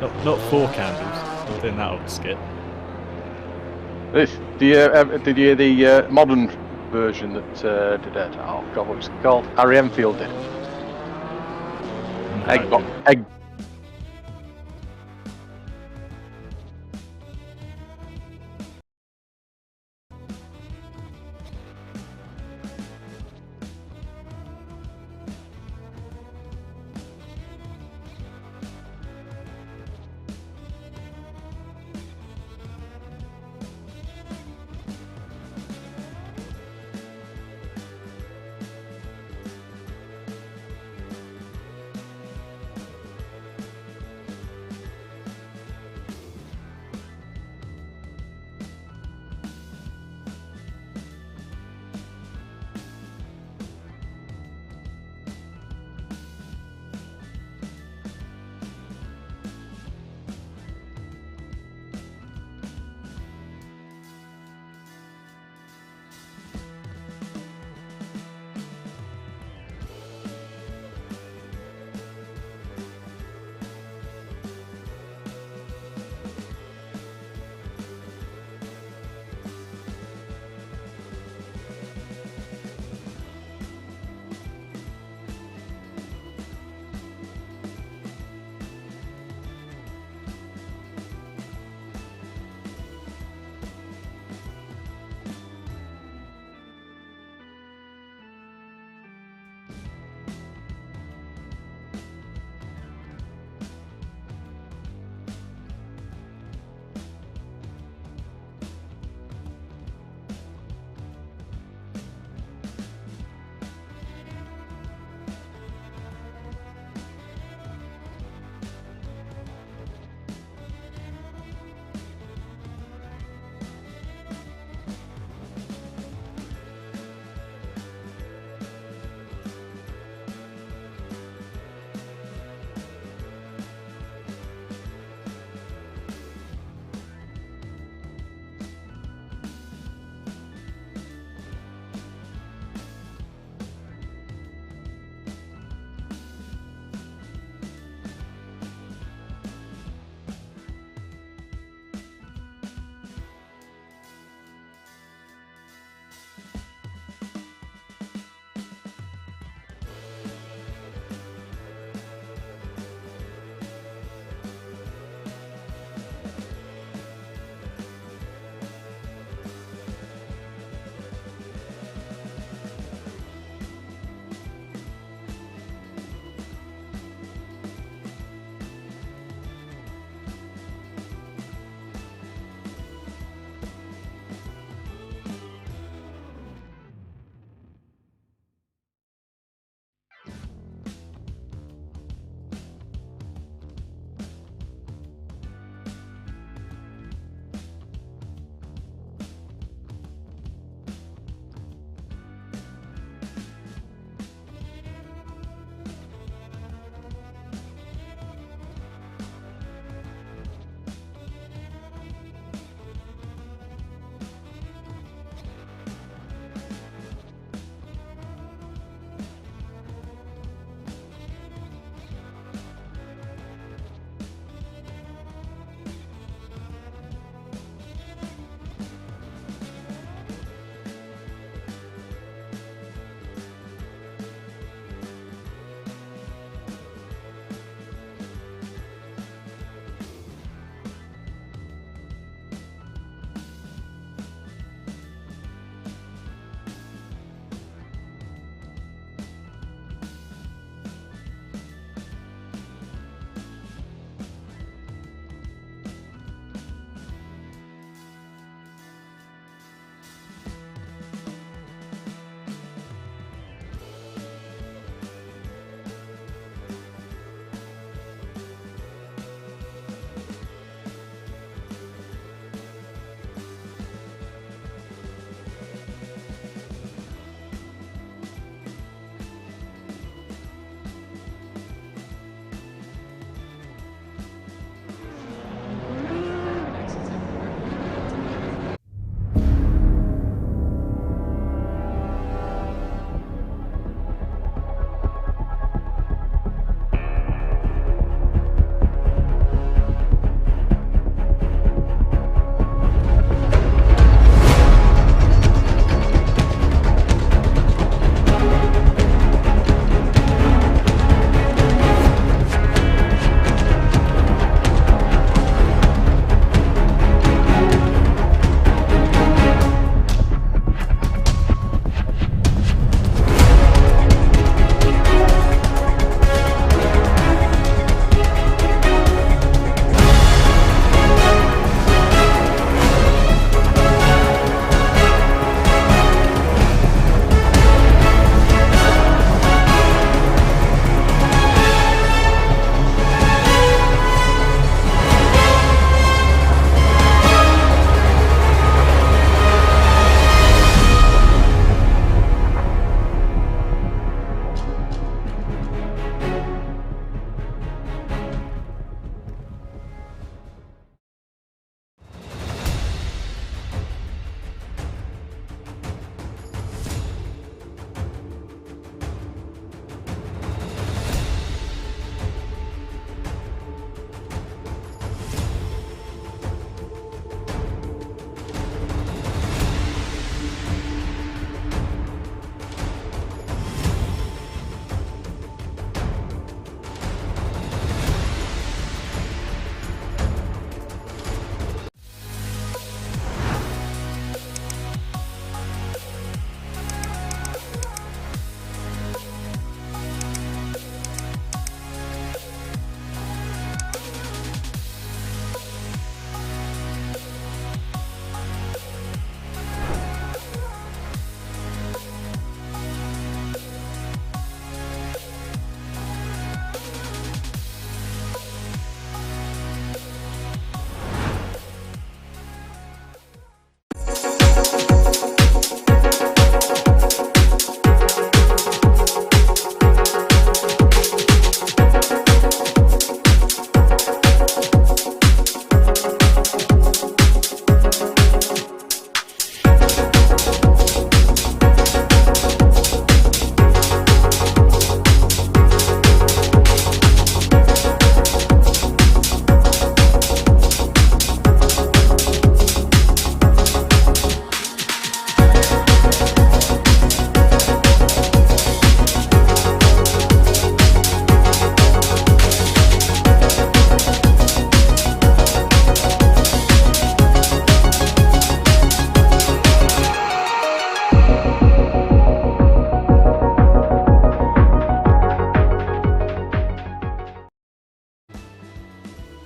Not four candles. Not doing that old skit. Did you hear the modern version that did it? Oh God, what was it called? Harry Enfield did. Egg.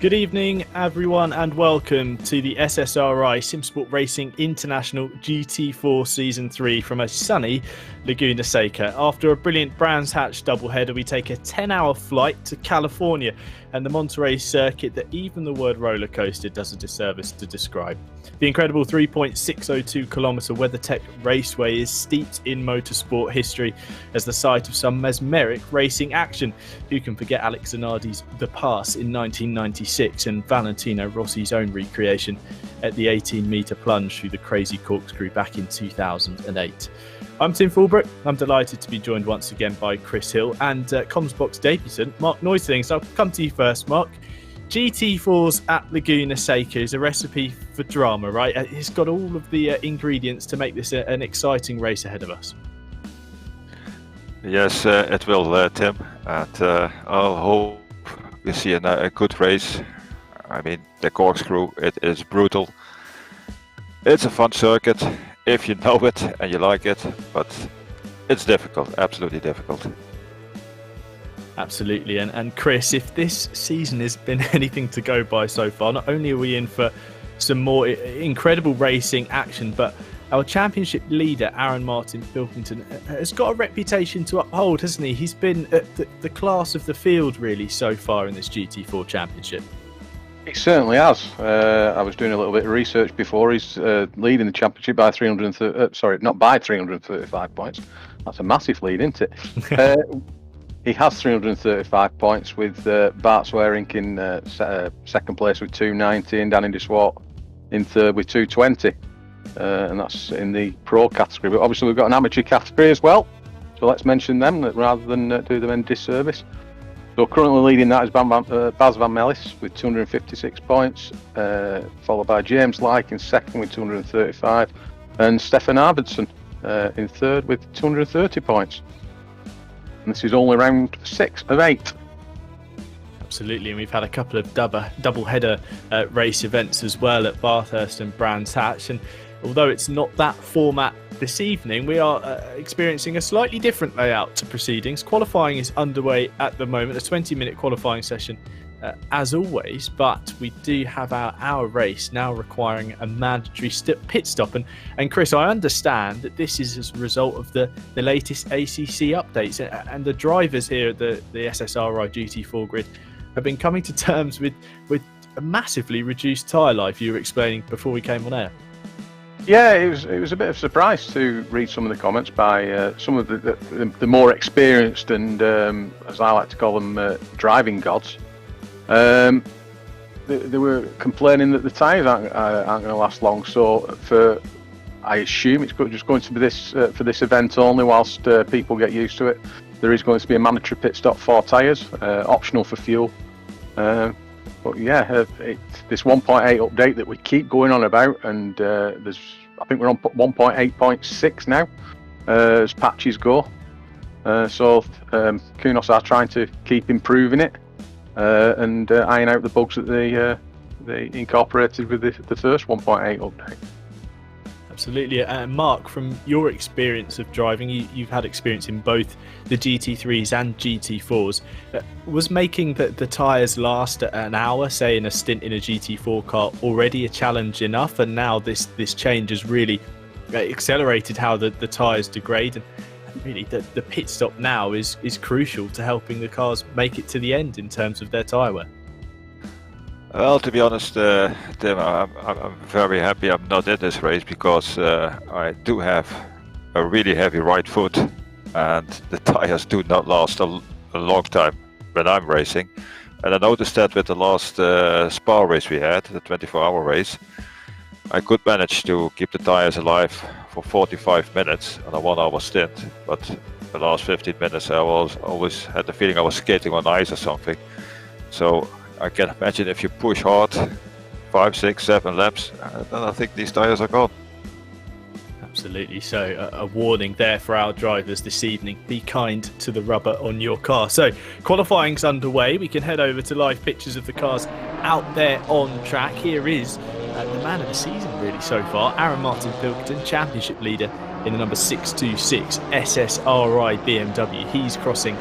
Good evening, everyone, and welcome to the SSRI Simsport Racing International GT4 Season 3 from a sunny Laguna Seca. After a brilliant Brands Hatch doubleheader, we take a 10-hour flight to California and the Monterey circuit that even the word roller coaster does a disservice to describe. The incredible 3.602-kilometre WeatherTech Raceway is steeped in motorsport history as the site of some mesmeric racing action. Who can forget Alex Zanardi's The Pass in 1996 and Valentino Rossi's own recreation at the 18-metre plunge through the crazy corkscrew back in 2008. I'm Tim Fulbrook. I'm delighted to be joined once again by Chris Hill and Comsbox debutant Mark Neusling. I'll come to you first, Mark. GT4s at Laguna Seca is a recipe for drama, right? It's got all of the ingredients to make this an exciting race ahead of us. Yes, it will, Tim. And I'll hope we see a good race. I mean, the corkscrew, it is brutal. It's a fun circuit if you know it and you like it, but it's difficult, absolutely difficult. Absolutely, and Chris, if this season has been anything to go by so far, not only are we in for some more incredible racing action, but our championship leader, Aaron Martin Pilkington, has got a reputation to uphold, hasn't he? He's been at the class of the field, really, so far in this GT4 championship. He certainly has. I was doing a little bit of research before. He's leading the championship by 335 points. That's a massive lead, isn't it? He has 335 points with Bart Swearink in second place with 290 and Danny DeSwart in third with 220. And that's in the pro category. But obviously we've got an amateur category as well. So let's mention them rather than do them in disservice. So currently leading that is Baz Van Mellis with 256 points, followed by James Like in second with 235, and Stefan Arvidsson in third with 230 points. And this is only round 6 of 8. Absolutely, and we've had a couple of double-header race events as well at Bathurst and Brands Hatch. And although it's not that format this evening, we are experiencing a slightly different layout to proceedings. Qualifying is underway at the moment, a 20-minute qualifying session as always, but we do have our race now requiring a mandatory pit stop. And Chris, I understand that this is as a result of the latest ACC updates, and the drivers here at the SSRI GT4 grid have been coming to terms with a massively reduced tyre life. You were explaining before we came on air. Yeah, it was a bit of a surprise to read some of the comments by some of the more experienced and, as I like to call them, driving gods. They were complaining that the tyres aren't going to last long. So I assume it's just going to be this for this event only, whilst people get used to it. There is going to be a mandatory pit stop for tyres, optional for fuel. But yeah, it's this 1.8 update that we keep going on about, and I think we're on 1.8.6 now as patches go. So Kunos are trying to keep improving it and iron out the bugs that they incorporated with the first 1.8 update. Absolutely. Mark, from your experience of driving, you've had experience in both the GT3s and GT4s. Was making the tyres last an hour, say in a stint in a GT4 car, already a challenge enough? And now this change has really accelerated how the tyres degrade. And really, the pit stop now is crucial to helping the cars make it to the end in terms of their tyre wear. Well, to be honest, Tim, I'm very happy I'm not in this race, because I do have a really heavy right foot, and the tires do not last a long time when I'm racing. And I noticed that with the last Spa race we had, the 24-hour race, I could manage to keep the tires alive for 45 minutes on a 1-hour stint, but the last 15 minutes I always had the feeling I was skating on ice or something. So I can imagine if you push hard 5, 6, 7 laps, then I think these tyres are gone. Absolutely. So a warning there for our drivers this evening. Be kind to the rubber on your car. So qualifying's underway. We can head over to live pictures of the cars out there on track. Here is the man of the season really so far, Aaron Martin Pilkington, championship leader in the number 626 SSRI BMW. He's crossing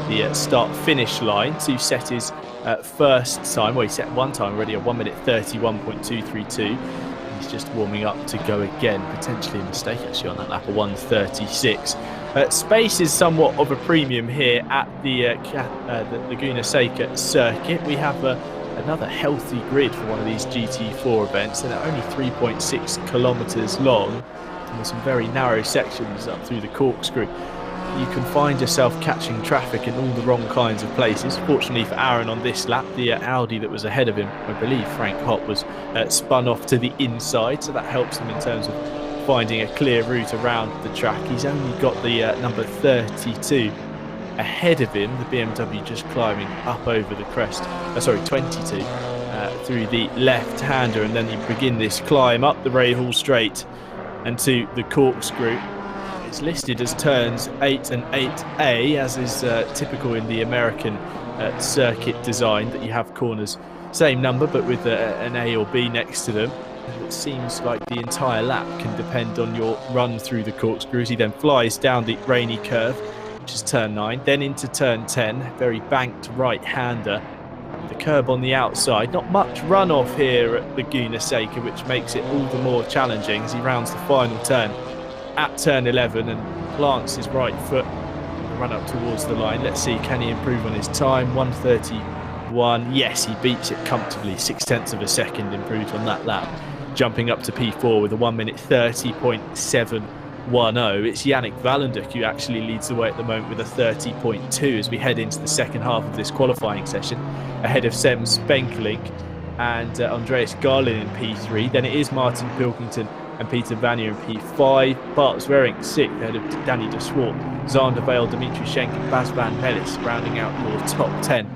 the start-finish line to set his first time. Well, he set one time already, a 1 minute 31.232. He's just warming up to go again, potentially a mistake actually on that lap, a 1:36. Space is somewhat of a premium here at the Laguna Seca circuit. We have another healthy grid for one of these GT4 events, and they're only 3.6 kilometres long, and with some very narrow sections up through the corkscrew. You can find yourself catching traffic in all the wrong kinds of places. Fortunately for Aaron on this lap, the Audi that was ahead of him, I believe Frank Hopp, was spun off to the inside, so that helps him in terms of finding a clear route around the track. He's only got the number 32 ahead of him, the BMW just climbing up over the crest, 22 through the left-hander, and then you begin this climb up the Rahal Straight and to the corkscrew. It's listed as turns 8 and 8A, as is typical in the American circuit design, that you have corners same number but with an A or B next to them. And it seems like the entire lap can depend on your run through the corkscrews. He then flies down the rainy curve, which is turn 9, then into turn 10, very banked right-hander. The curb on the outside, not much runoff here at Laguna Seca, which makes it all the more challenging as he rounds the final turn at turn 11 and plants his right foot and run up towards the line. Let's see, can he improve on his time? 1:31. Yes, he beats it comfortably. 0.6 of a second improved on that lap, jumping up to P4 with a 1 minute 30.710. It's Yannick Valenduk who actually leads the way at the moment with a 30.2 as we head into the second half of this qualifying session, ahead of Sem Spenkelink and Andreas Garlin in P3. Then it is Martin Pilkington and Peter Vanier in P5. Bart Swearing 6th ahead of Danny de Swart, Xander Vale, Dimitri Schenk and Bas van Mellis rounding out your top 10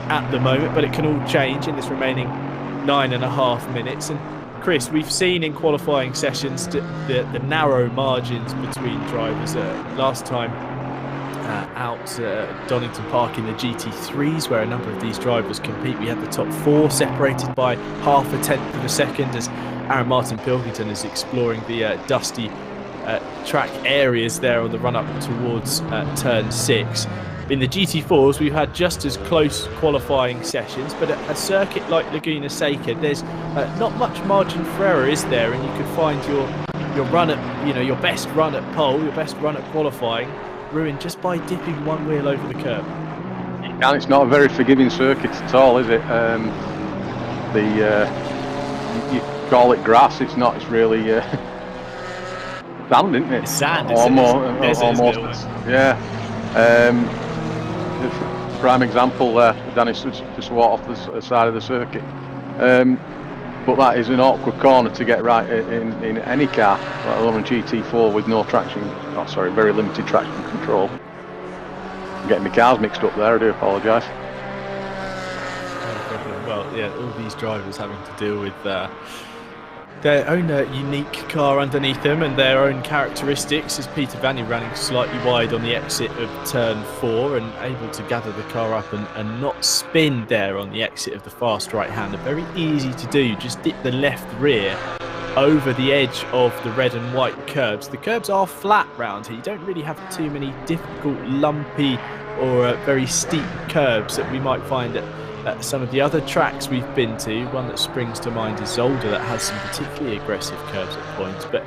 at the moment, but it can all change in this remaining 9.5 minutes. And Chris, we've seen in qualifying sessions the narrow margins between drivers. Last time out at Donington Park in the GT3s, where a number of these drivers compete, we had the top 4 separated by 0.5 of a second as Aaron Martin Pilkington is exploring the dusty track areas there on the run-up towards turn 6. In the GT4s, we've had just as close qualifying sessions, but at a circuit like Laguna Seca, there's not much margin for error, is there? And you could find your run at, your best run at pole, your best run at qualifying, ruined just by dipping one wheel over the curb. And it's not a very forgiving circuit at all, is it? You call it grass, it's not. It's really sand, isn't it? It's sand, almost. Yeah. Prime example there, Danny just walked off the side of the circuit. But that is an awkward corner to get right in any car, let alone a GT4 with no very limited traction control. I'm getting my cars mixed up there, I do apologise. No problem. Well, yeah, all these drivers having to deal with their own unique car underneath them and their own characteristics, as Peter Vanier running slightly wide on the exit of turn 4 and able to gather the car up and not spin there on the exit of the fast right-hander. Very easy to do, just dip the left rear over the edge of the red and white curbs. The curbs are flat round here, you don't really have too many difficult, lumpy or very steep curbs that we might find at some of the other tracks we've been to. One that springs to mind is Zolder, that has some particularly aggressive curbs at points, but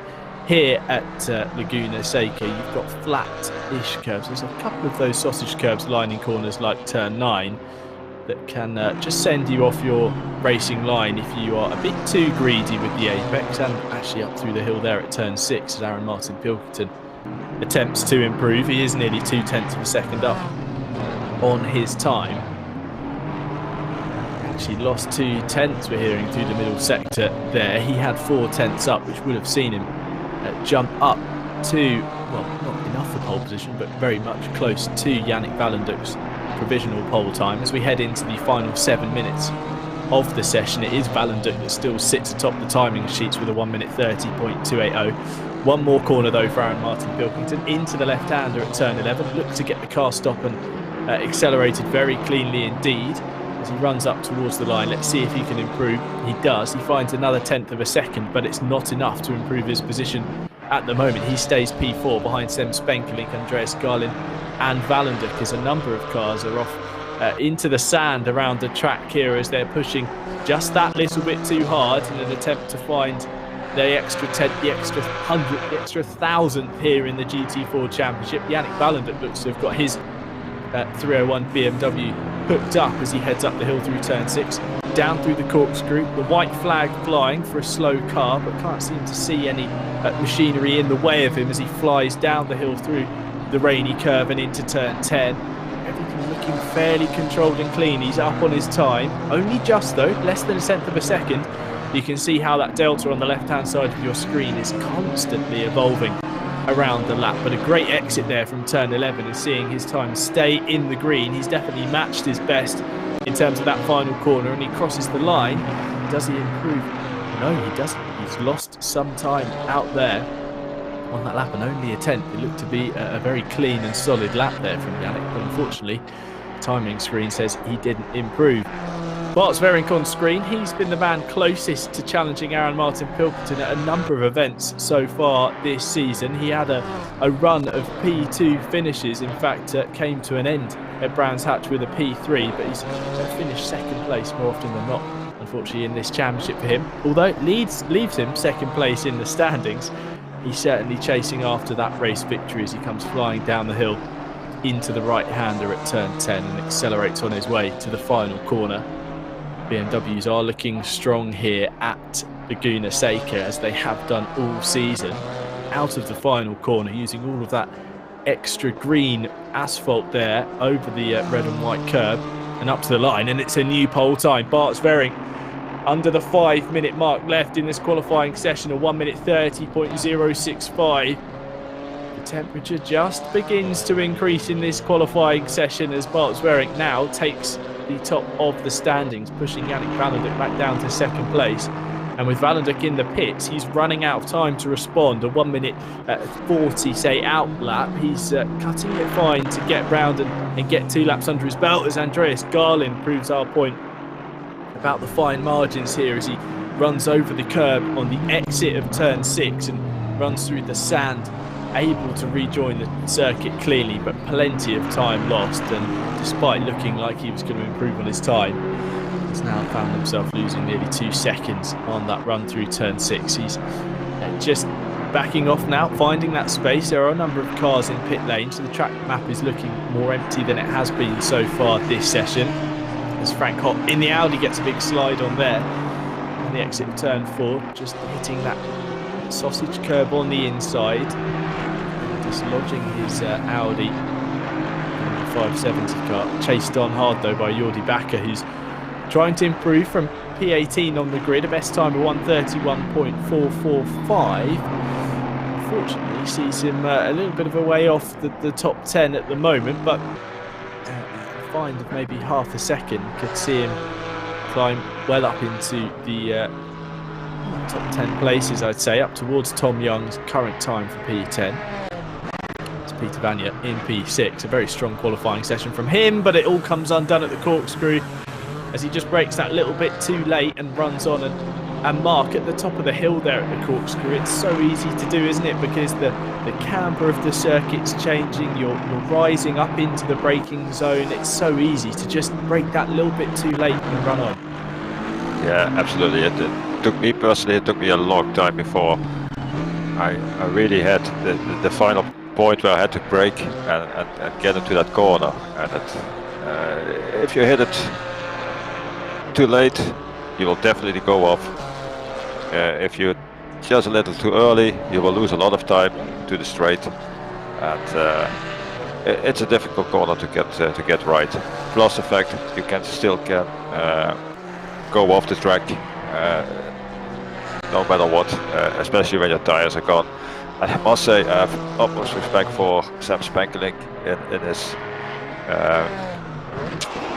here at Laguna Seca you've got flat-ish curbs. There's a couple of those sausage curbs lining corners like turn 9 that can just send you off your racing line if you are a bit too greedy with the apex, and actually up through the hill there at turn 6 as Aaron Martin Pilkington attempts to improve. He is nearly 0.2 of a second up on his time. Actually lost 0.2, we're hearing, through the middle sector there. He had 0.4 up, which would have seen him jump up to, well, not enough for pole position, but very much close to Yannick Valenduk's provisional pole time. As we head into the final 7 minutes of the session, it is Valenduk that still sits atop the timing sheets with a 1 minute 30.280. One more corner though for Aaron Martin Pilkington into the left-hander at turn 11. Looked to get the car stop and accelerated very cleanly indeed as he runs up towards the line. Let's see if he can improve. He does. He finds another 0.1 of a second, but it's not enough to improve his position at the moment. He stays P4 behind Sem Spenkelink, Andreas Garlin and Valenduk, as a number of cars are off into the sand around the track here as they're pushing just that little bit too hard in an attempt to find the extra 10th, the extra 100th, the extra 1000th here in the GT4 Championship. Yannick Ballendup looks to have got his 301 BMW hooked up as he heads up the hill through turn 6, down through the corkscrew. The white flag flying for a slow car, but can't seem to see any machinery in the way of him as he flies down the hill through the rainy curve and into turn 10. Everything looking fairly controlled and clean. He's up on his time, only just though, less than 1/10 of a second. You can see how that delta on the left-hand side of your screen is constantly evolving around the lap, but a great exit there from turn 11 and seeing his time stay in the green. He's definitely matched his best in terms of that final corner, and he crosses the line. Does he improve? No, he doesn't. He's lost some time out there on that lap, and only a 10th. It looked to be a very clean and solid lap there from Yannick, but unfortunately timing screen says he didn't improve. Bart Sverink on screen, he's been the man closest to challenging Aaron Martin Pilkington at a number of events so far this season. He had a run of P2 finishes, in fact came to an end at Brands Hatch with a P3, but he's finished second place more often than not, unfortunately, in this championship for him. Although it leaves him second place in the standings, he's certainly chasing after that race victory as he comes flying down the hill into the right-hander at turn 10 and accelerates on his way to the final corner. BMWs are looking strong here at Laguna Seca, as they have done all season. Out of the final corner, using all of that extra green asphalt there over the red and white curb and up to the line, and it's a new pole time. Bart Sverink under the 5-minute mark left in this qualifying session, a 1 minute 30.065. The temperature just begins to increase in this qualifying session as Bart Sverink now takes the top of the standings, pushing Yannick Ballendup back down to second place. And with Ballendup in the pits, he's running out of time to respond. A 1 minute 40, say, out lap. He's cutting it fine to get round and get 2 laps under his belt as Andreas Garlin proves our point about the fine margins here as he runs over the curb on the exit of turn 6 and runs through the sand, able to rejoin the circuit cleanly, but plenty of time lost. And despite looking like he was going to improve on his time, he's now found himself losing nearly 2 seconds on that run through turn 6. He's just backing off now, finding that space. There are a number of cars in pit lane, so the track map is looking more empty than it has been so far this session. As Frank Hopp in the Audi gets a big slide on there on the exit of turn 4, just hitting that sausage curb on the inside, dislodging his Audi 570 car. Chased on hard though by Jordi Bakker, who's trying to improve from P18 on the grid, a best time of 1:31.445. Unfortunately, sees him a little bit of a way off the top 10 at the moment, but a find of maybe half a second could see him climb well up into the top 10 places, I'd say, up towards Tom Young's current time for P10. It's Peter Vanya in P6. A very strong qualifying session from him, but it all comes undone at the corkscrew as he just breaks that little bit too late and runs on and mark at the top of the hill there at the corkscrew. It's so easy to do, isn't it? Because the camber of the circuit's changing, you're rising up into the braking zone. It's so easy to just break that little bit too late and run on. Yeah, absolutely. It took me personally, it took me a long time before I really had the final point where I had to brake and get into that corner. And if you hit it too late, you will definitely go off. If you're just a little too early, you will lose a lot of time to the straight, and it's a difficult corner to get right. Plus the fact you can still go off the track no matter what, especially when your tires are gone. I must say I have utmost respect for Sam Spankeling in his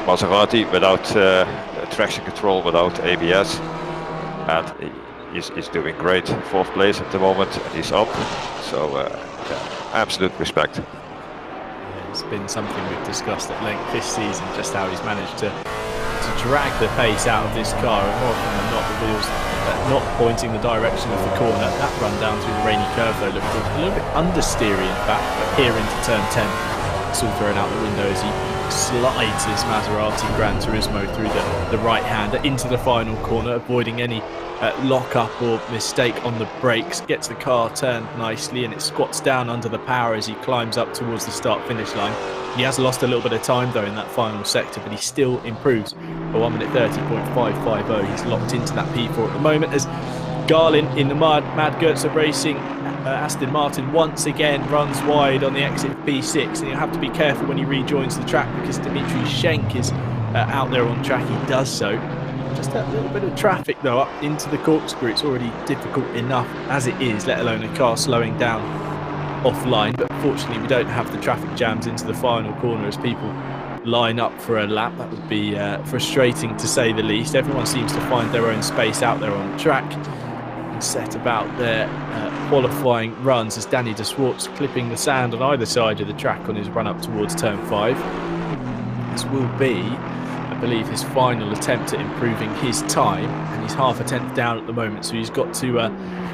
Maserati without traction control, without ABS, and he's doing great. 4th place at the moment, and he's up, so yeah, absolute respect. It's been something we've discussed at length this season, just how he's managed to drag the pace out of this car, and more often than not the wheels not pointing the direction of the corner. That run down through the rainy curve though looked a little bit understeery in fact, but here into turn 10 it's all thrown out the window as he slides his Maserati Gran Turismo through the right-hander into the final corner, avoiding any lock-up or mistake on the brakes. Gets the car turned nicely, and it squats down under the power as he climbs up towards the start-finish line. He has lost a little bit of time, though, in that final sector, but he still improves by 1 minute 30.550. He's locked into that P4 at the moment, as Garlin in the Mad Goetze Racing Aston Martin once again runs wide on the exit of P6, and you have to be careful when he rejoins the track, because Dmitry Schenk is out there on track. He does so. Just that little bit of traffic, though, up into the corkscrew. It's already difficult enough as it is, let alone a car slowing down offline. But fortunately, we don't have the traffic jams into the final corner as people line up for a lap. That would be frustrating, to say the least. Everyone seems to find their own space out there on the track and set about their qualifying runs, as Danny de Swartz clipping the sand on either side of the track on his run up towards turn 5. This will be, I believe, his final attempt at improving his time, and he's half a tenth down at the moment, so he's got to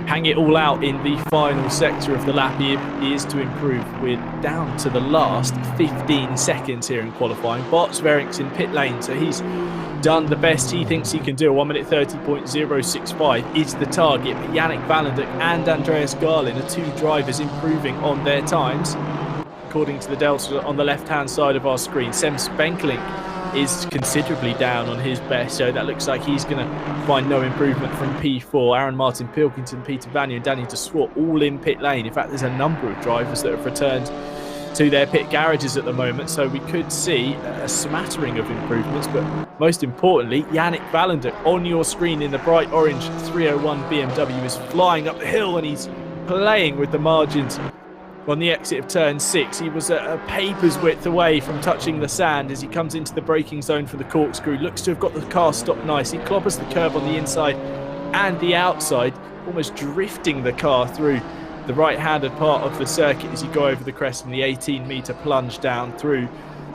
hang it all out in the final sector of the lap. He is to improve. We're down to the last 15 seconds here in qualifying. Bart Sverrink's in pit lane, so he's done the best he thinks he can do. 1 minute 30.065 is the target, but Yannick Valenduk and Andreas Garlin are two drivers improving on their times. According to the delta on the left-hand side of our screen, Sem Spenkelink is considerably down on his best, so that looks like he's going to find no improvement from P4. Aaron Martin Pilkington, Peter Vanier and Danny de Swart all in pit lane. In fact, there's a number of drivers that have returned to their pit garages at the moment, so we could see a smattering of improvements. But most importantly, Yannick Valenduk on your screen in the bright orange 301 BMW is flying up the hill, and he's playing with the margins on the exit of turn 6. He was a paper's width away from touching the sand as he comes into the braking zone for the corkscrew. Looks to have got the car stopped nice. He clobbers the curb on the inside and the outside, almost drifting the car through the right-handed part of the circuit as you go over the crest in the 18-metre plunge down through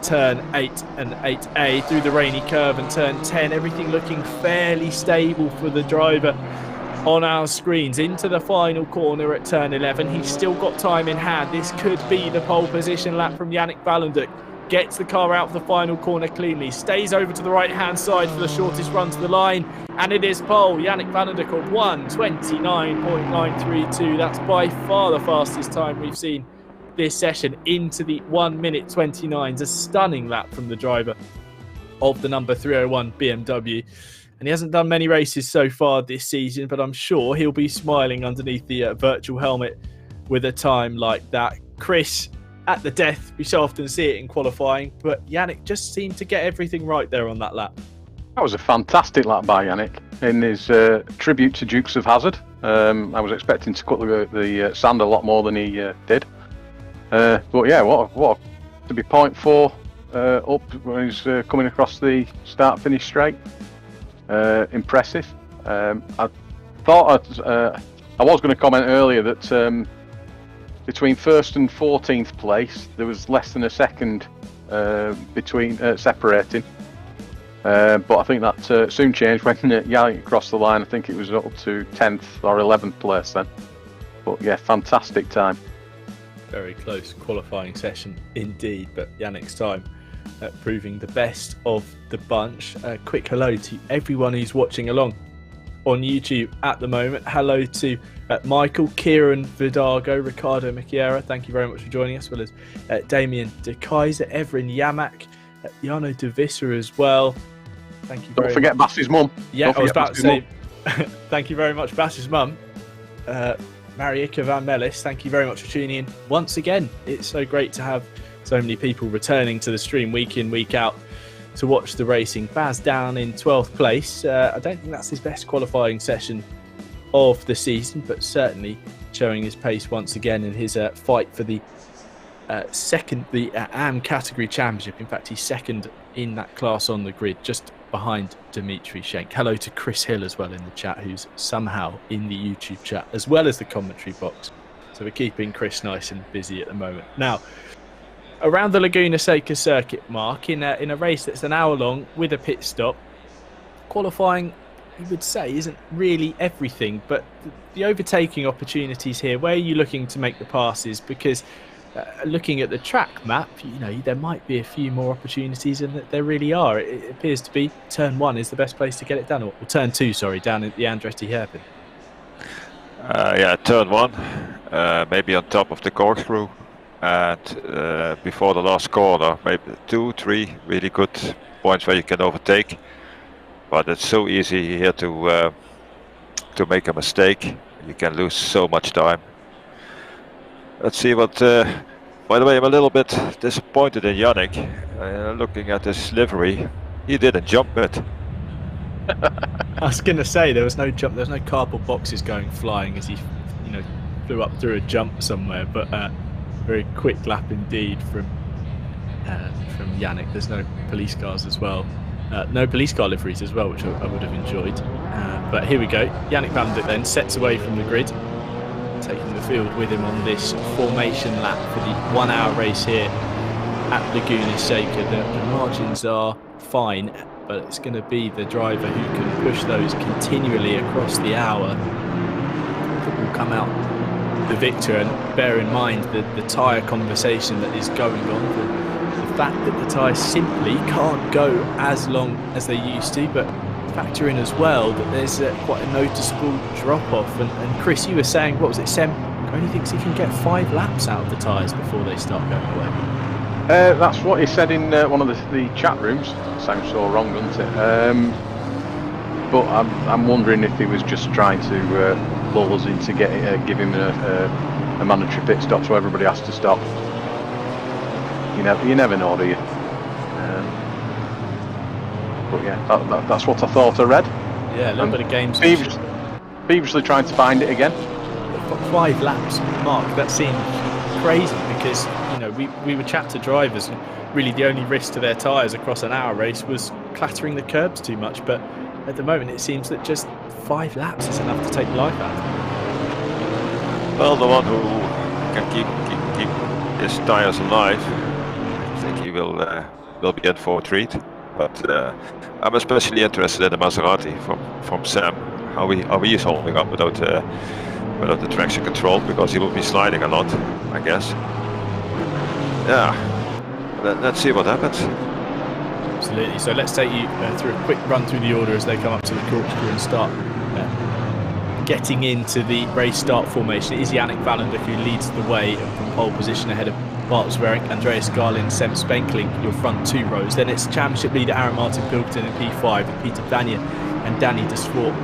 turn 8 and 8A, through the rainy curve and turn 10. Everything looking fairly stable for the driver on our screens. Into the final corner at turn 11. He's still got time in hand. This could be the pole position lap from Yannick Valenduk. Gets the car out of the final corner cleanly. Stays over to the right-hand side for the shortest run to the line. And it is pole. Yannick Valenduk on 1:29.932. That's by far the fastest time we've seen this session, into the 1 minute 29s. A stunning lap from the driver of the number 301 BMW. And he hasn't done many races so far this season, but I'm sure he'll be smiling underneath the virtual helmet with a time like that. Chris, at the death, we so often see it in qualifying, but Yannick just seemed to get everything right there on that lap. That was a fantastic lap by Yannick in his tribute to Dukes of Hazzard. I was expecting to cut the sand a lot more than he did. But yeah, what to be 0.4 up when he's coming across the start-finish straight. Impressive. I thought I was going to comment earlier that between first and 14th place there was less than a second between separating, but I think that soon changed when Yannick crossed the line. I think it was up to 10th or 11th place then. But yeah, fantastic time. Very close qualifying session indeed, but Yannick's time proving the best of the bunch. Quick hello to everyone who's watching along on YouTube at the moment. Hello to Michael, Kieran Vidago, Ricardo Michiera, thank you very much for joining us, as well as Damien De Kaiser, Everin Yamak, Jano De Visser as well. Thank you very much. Don't forget Bass's mum. Yeah, I was about to say thank you very much, Bass's mum. Marieke van Mellis, thank you very much for tuning in once again. It's so great to have so many people returning to the stream week in, week out to watch the racing. Baz down in 12th place. I don't think that's his best qualifying session of the season, but certainly showing his pace once again in his fight for the AM category championship. In fact, he's second in that class on the grid, just behind Dmitry Schenk. Hello to Chris Hill as well in the chat, who's somehow in the YouTube chat as well as the commentary box. So we're keeping Chris nice and busy at the moment. Now, around the Laguna Seca circuit, Mark, in a race that's an hour long with a pit stop, qualifying, you would say, isn't really everything, but the overtaking opportunities here, where are you looking to make the passes? Because looking at the track map, there might be a few more opportunities, and there really are. It appears to be turn 1 is the best place to get it done, or turn 2, sorry, down at the Andretti hairpin. Yeah, turn 1, maybe on top of the corkscrew, and before the last corner, maybe 2, 3 really good points where you can overtake. But it's so easy here to make a mistake. You can lose so much time. Let's see what. By the way, I'm a little bit disappointed in Yannick. Looking at his livery, he didn't jump it. I was going to say there was no jump. There's no cardboard boxes going flying as he, flew up through a jump somewhere. But very quick lap indeed from Yannick. There's no police cars as well. No police car liveries as well, which I would have enjoyed. But here we go. Yannick van der then sets away from the grid, taking the field with him on this formation lap for the 1 hour race here at Laguna Seca. The margins are fine, but it's going to be the driver who can push those continually across the hour that will come out the victor. And bear in mind the tyre conversation that is going on, the fact that the tyres simply can't go as long as they used to, but factor in as well that there's quite a noticeable drop-off. And Chris, you were saying, what was it, Sem only thinks he can get 5 laps out of the tyres before they start going away? That's what he said in one of the chat rooms. Sounds so wrong, doesn't it? But I'm wondering if he was just trying to lull us into give him a mandatory pit stop so everybody has to stop. You never know, do you? But yeah, that's what I thought I read. Yeah, a little bit of games. Feverishly trying to find it again. 5 laps, Mark. That seemed crazy because we were chat to drivers, and really the only risk to their tyres across an hour race was clattering the curbs too much. But at the moment, it seems that just 5 laps is enough to take life out. Well, the one who can keep his tyres alive, I think he will be in for a treat. But I'm especially interested in the Maserati from Sam, how he is holding up without the traction control, because he will be sliding a lot, I guess. Yeah, let's see what happens. Absolutely. So let's take you through a quick run through the order as they come up to the corkscrew and start getting into the race start formation. It is Yannick Vallander who leads the way from pole position ahead of Bart Swearing, Andreas Garlin, Sem Spenkling, your front 2 rows. Then it's championship leader Aaron Martin Pilkington in P5 with Peter Vanya and Danny de Swart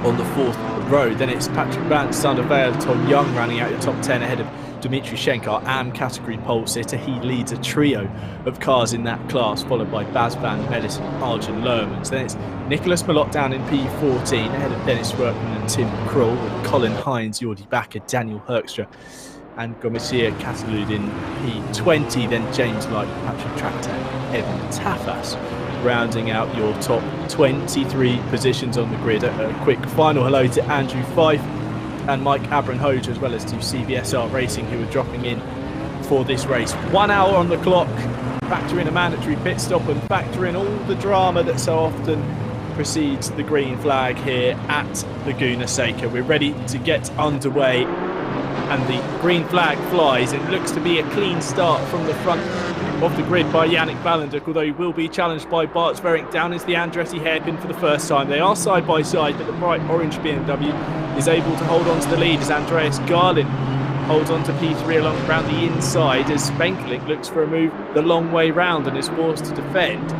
on the 4th row. Then it's Patrick Vance, Sander Veil, Tom Young rounding out your top 10 ahead of Dimitri Schenk, AM category pole sitter. He leads a trio of cars in that class, followed by Baz van Mellis and Arjen Lermans. Then it's Nicholas Malott down in P14 ahead of Dennis Workman and Tim Kroll, with Colin Hines, Jordi Bakker, Daniel Herkstra and Gomesia Catalud in P20. Then James Light, Patrick Tractor, Evan Tafas rounding out your top 23 positions on the grid. A quick final hello to Andrew Fife and Mike Abram-Hoge, as well as to CBSR Racing, who are dropping in for this race. 1 hour on the clock. Factor in a mandatory pit stop and factor in all the drama that so often precedes the green flag here at Laguna Seca. We're ready to get underway, and the green flag flies. It looks to be a clean start from the front of the grid by Yannick Vallander, although he will be challenged by Bart Sverink down into the Andretti hairpin for the first time. They are side by side, but the bright orange BMW is able to hold on to the lead as Andreas Garlin holds on to P3 around the inside as Spenkling looks for a move the long way round and is forced to defend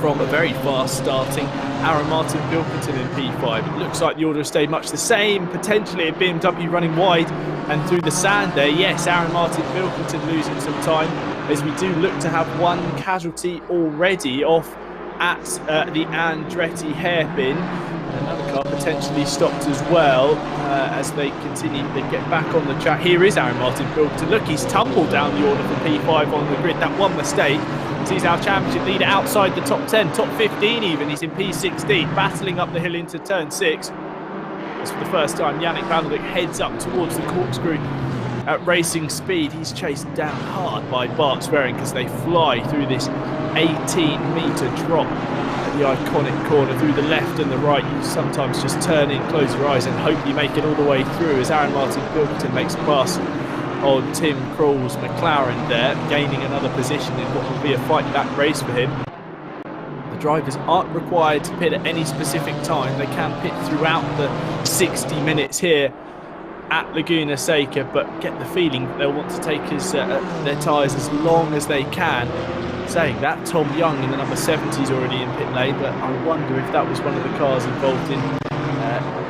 from a very fast starting Aaron Martin Pilkington in P5. It looks like the order has stayed much the same, potentially a BMW running wide and through the sand there. Yes, Aaron Martin Pilkington losing some time as we do look to have one casualty already off at the Andretti hairpin. Another car potentially stopped as well as they continue, they get back on the track. Here is Aaron Martin Pilkington. Look, he's tumbled down the order for P5 on the grid. That one mistake sees our championship leader outside the top 10, top 15 even. He's in P16, battling up the hill into turn 6. As for the first time, Yannick Vallander heads up towards the corkscrew at racing speed. He's chased down hard by Bart Sverink as they fly through this 18-metre drop at the iconic corner through the left and the right. You sometimes just turn in, close your eyes and hope you make it all the way through as Aaron Martin Pilkington makes a pass on Tim Krul's McLaren there, gaining another position in what will be a fight-back race for him. The drivers aren't required to pit at any specific time. They can pit throughout the 60 minutes here at Laguna Seca, but get the feeling that they'll want to take their tyres as long as they can. Saying that, Tom Young in the number 70 is already in pit lane, but I wonder if that was one of the cars involved in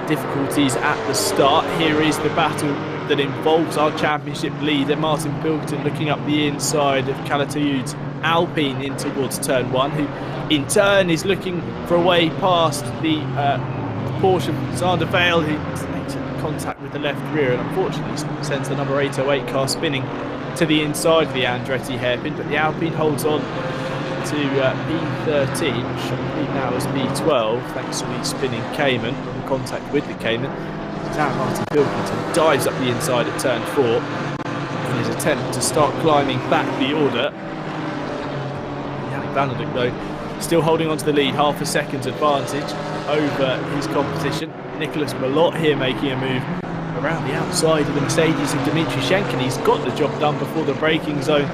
difficulties at the start. Here is the battle that involves our championship leader, Martin Pilkington, looking up the inside of Calatayud's Alpine in towards turn 1, who in turn is looking for a way past the Porsche Zander Vale, who makes contact with the left rear and unfortunately sends the number 808 car spinning to the inside of the Andretti hairpin, but the Alpine holds on to P13, which I believe now is P12, thanks to the spinning Cayman, in contact with the Cayman. Now Martin Pilkington dives up the inside at turn 4 in his attempt to start climbing back the order. Yannick Vanderdyk, though, still holding on to the lead, half a second's advantage over his competition. Nicholas Malott here making a move around the outside of the Mercedes of Dmitry Schenken. He's got the job done before the braking zone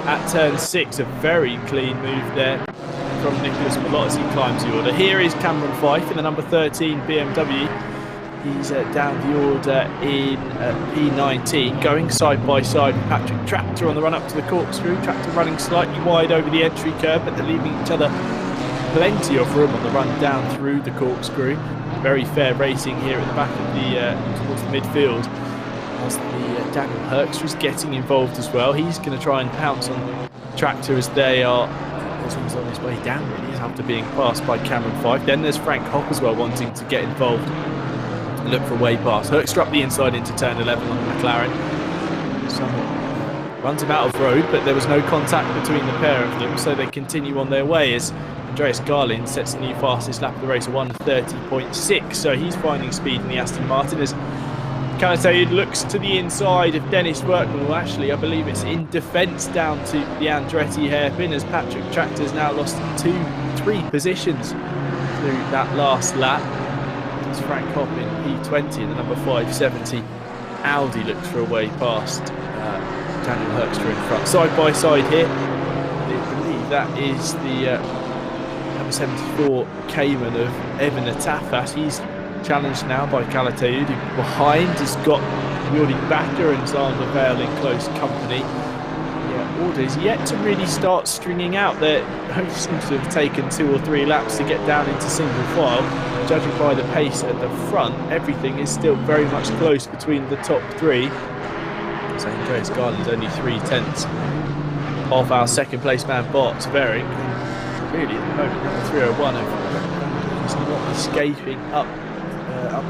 at turn 6. A very clean move there from Nicholas Malott as he climbs the order. Here is Cameron Fyfe in the number 13 BMW. He's down the order in P19, going side by side with Patrick Tractor on the run up to the corkscrew. Tractor running slightly wide over the entry curve, but they're leaving each other plenty of room on the run down through the corkscrew. Very fair racing here at the back of the towards the midfield, as the Daniel Herx was getting involved as well. He's going to try and pounce on Tractor as they are as he's on his way down, really, after being passed by Cameron Fyfe. Then there's Frank Hopp as well, wanting to get involved and look for a way past. Herxter up the inside into turn 11 on the McLaren. Someone runs him out of road, but there was no contact between the pair of them, so they continue on their way as Andreas Garlin sets the new fastest lap of the race at 1:30.6, so he's finding speed in the Aston Martin as Calatayud looks to the inside of Dennis Workman. Well, actually, I believe it's in defence down to the Andretti hairpin as Patrick Tractor's now lost 2-3 positions through that last lap. It's Frank Hopp in P20 in the number 570. Audi looks for a way past Daniel Herxter in front. Side by side here, I believe that is the number 74 Cayman of Evan Atafas. He's challenged now by Calatayud, who behind has got Jordi Bakker and Zander Vale in close company. Yeah, order is yet to really start stringing out. There seems to have taken 2 or 3 laps to get down into single file. Judging by the pace at the front, everything is still very much close between the top 3. So Andreas Garland's only 3/10 of our second place man Bart Svering. Really at the moment number 301 is not escaping up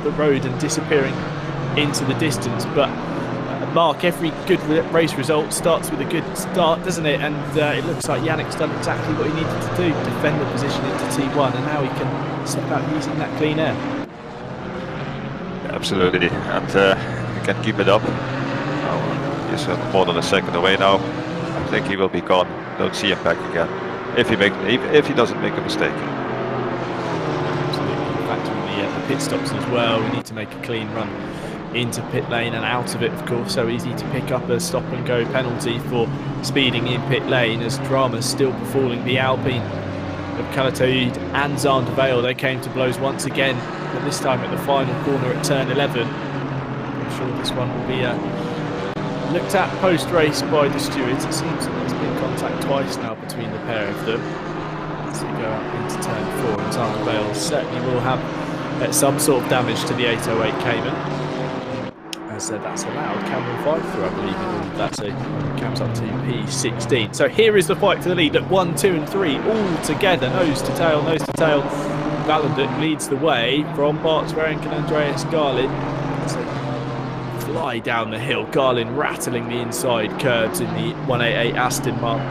the road and disappearing into the distance, but Mark, every good race result starts with a good start, doesn't it? And it looks like Yannick's done exactly what he needed to do, defend the position into T1, and now he can set about using that clean air. Absolutely, and he can keep it up. He's more than a second away now. I think he will be gone. Don't see him back again if he doesn't make a mistake. Absolutely. Factoring the pit stops as well. We need to make a clean run into pit lane and out of it, of course. So easy to pick up a stop and go penalty for speeding in pit lane, as drama's still befalling the Alpine of Calatayud and Zander Vale. They came to blows once again, but this time at the final corner at turn 11. I'm sure this one will be looked at post-race by the stewards. It seems that there's been contact twice now between the pair of them as they go up into turn 4, and Zander Vale certainly will have some sort of damage to the 808 Cayman, as that's allowed Cameron Fyfe through, I believe, in all of that, so it comes up to P16. So here is the fight for the lead. Look, 1, 2 and 3 all together, nose to tail, nose to tail. Vanderdyk leads the way from Bart Svering and Andreas Garlin. So fly down the hill, Garlin rattling the inside curbs in the 188 Aston Martin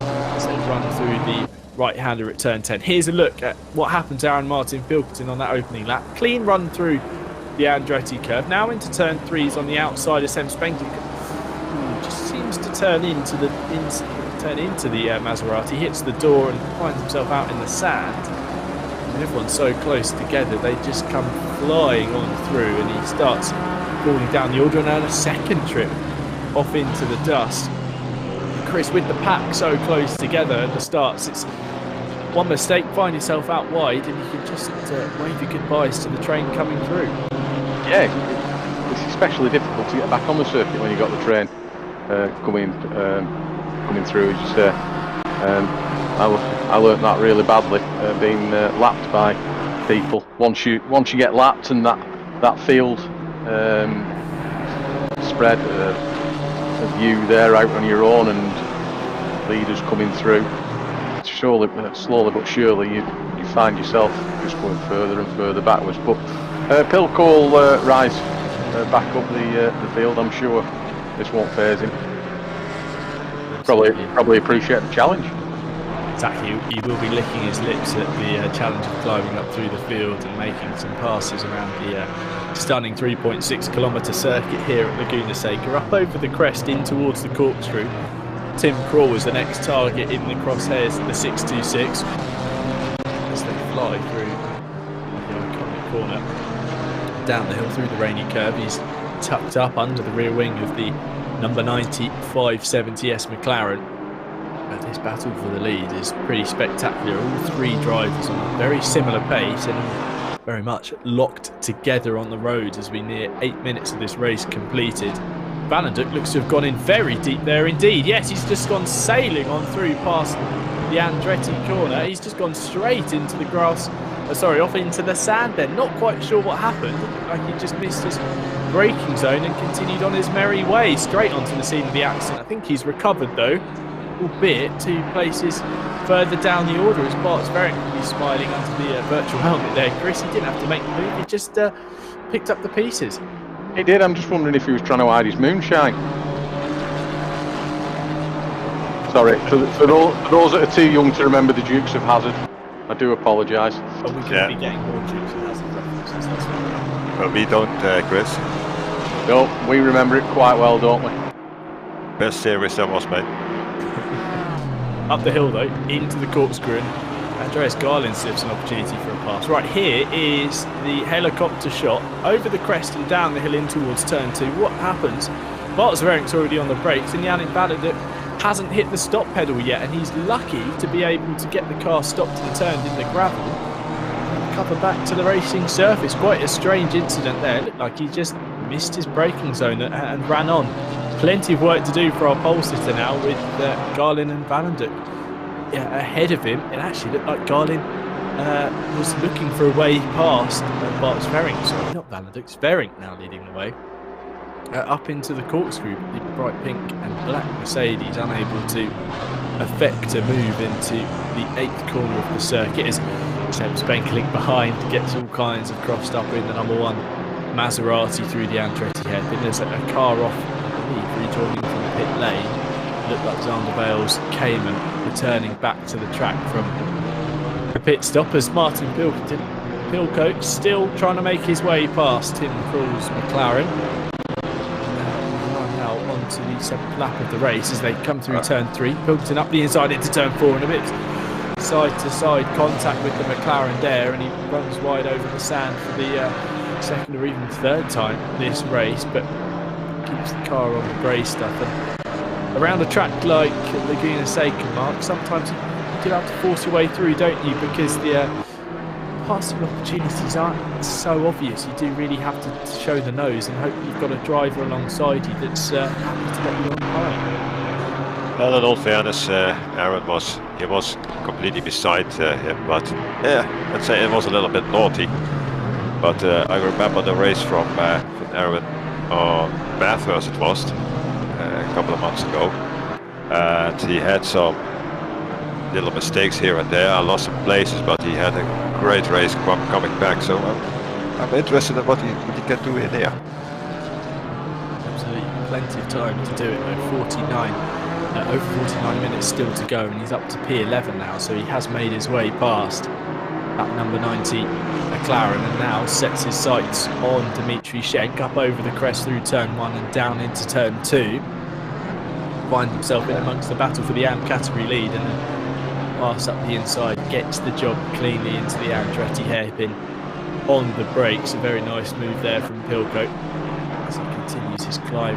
as they run through the right-hander at turn 10. Here's a look at what happened to Aaron Martin Pilkington on that opening lap. Clean run through the Andretti curve. Now into turn 3s on the outside of Sem Spengen. Just seems to turn into the Maserati, hits the door and finds himself out in the sand. And everyone's so close together, they just come flying on through, and he starts falling down the order and earn a second trip off into the dust. Chris, with the pack so close together at the starts, it's one mistake, find yourself out wide, and you can just wave your goodbyes to the train coming through. Yeah, it's especially difficult to get back on the circuit when you've got the train coming through, as you say. I learnt that really badly, being lapped by people. Once you get lapped and that field spread of you there out on your own and leaders coming through, slowly but surely you find yourself just going further and further backwards. But Pilco will rise back up the field. I'm sure this won't faze him. Probably appreciate the challenge. Exactly, he will be licking his lips at the challenge of climbing up through the field and making some passes around the stunning 3.6 kilometre circuit here at Laguna Seca. Up over the crest in towards the corkscrew, Tim Crawl was the next target in the crosshairs of the 626 as they fly through the iconic corner down the hill through the rainy curve. He's tucked up under the rear wing of the number 90 570S McLaren. But this battle for the lead is pretty spectacular. All three drivers on a very similar pace and very much locked together on the road as we near 8 minutes of this race completed. Vanenduk looks to have gone in very deep there indeed. Yes, he's just gone sailing on through past the Andretti corner. He's just gone straight into the grass, off into the sand then. Not quite sure what happened. It looked like he just missed his braking zone and continued on his merry way straight onto the scene of the accident. I think he's recovered though, albeit 2 places further down the order as Bart's very smiling under the virtual helmet there. Chris, he didn't have to make the move, he just picked up the pieces. He did. I'm just wondering if he was trying to hide his moonshine. Sorry, for those that are too young to remember the Dukes of Hazzard, I do apologise. But we could be getting more Dukes of Hazzard references, that's right. But we don't, Chris. No, we remember it quite well, don't we? Best series that was made. Up the hill though, into the corkscrew, and Andreas Garlin slips an opportunity for a pass. Right, here is the helicopter shot over the crest and down the hill in towards turn 2. What happens? Bart Sverrink's already on the brakes and Yannick Vanenduk hasn't hit the stop pedal yet, and he's lucky to be able to get the car stopped and turned in the gravel and cover back to the racing surface. Quite a strange incident there. It looked like he just missed his braking zone and ran on. Plenty of work to do for our pole sitter now with Garlin and Vanenduk ahead of him. It actually looked like Garlin was looking for a way past Bart Sverink. Sorry, not Vanenduk, Sverink now leading the way. Up into the corkscrew, the bright pink and black Mercedes unable to effect a move into the 8th corner of the circuit as Seb Spenkeling behind gets all kinds of crossed up in the number 1 Maserati through the Andretti hairpin. There's a car off, rejoining from pit lane. Looked like Xander Bales came and returning back to the track from a pit stop as Martin Pilcoat still trying to make his way past Tim Crawl's McLaren. Now onto the 7th lap of the race as they come through turn 3. Pilkington up the inside into turn 4 and a bit side-to-side contact with the McLaren there, and he runs wide over the sand for the 2nd or even 3rd time this race, but keeps the car on the grey stuff. And around a track like Laguna Seca, Mark, sometimes you do have to force your way through, don't you? Because the passing opportunities aren't so obvious. You do really have to show the nose and hope you've got a driver alongside you that's happy to let you on high. Well, in all fairness, Aaron was completely beside him, but yeah, I'd say it was a little bit naughty. But I remember the race from Aaron on Bathurst, it was a couple of months ago, and he had some little mistakes here and there. I lost some places, but he had a great race coming back. So I'm interested in what he can do in here. Absolutely, plenty of time to do it. Over 49 minutes still to go, and he's up to P11 now, so he has made his way past that number 90 McLaren and now sets his sights on Dimitri Schenk up over the crest through turn 1 and down into turn 2. Finds himself in amongst the battle for the AM category lead, and then pass up the inside, gets the job cleanly into the Andretti hairpin on the brakes. A very nice move there from Pilcoat as he continues his climb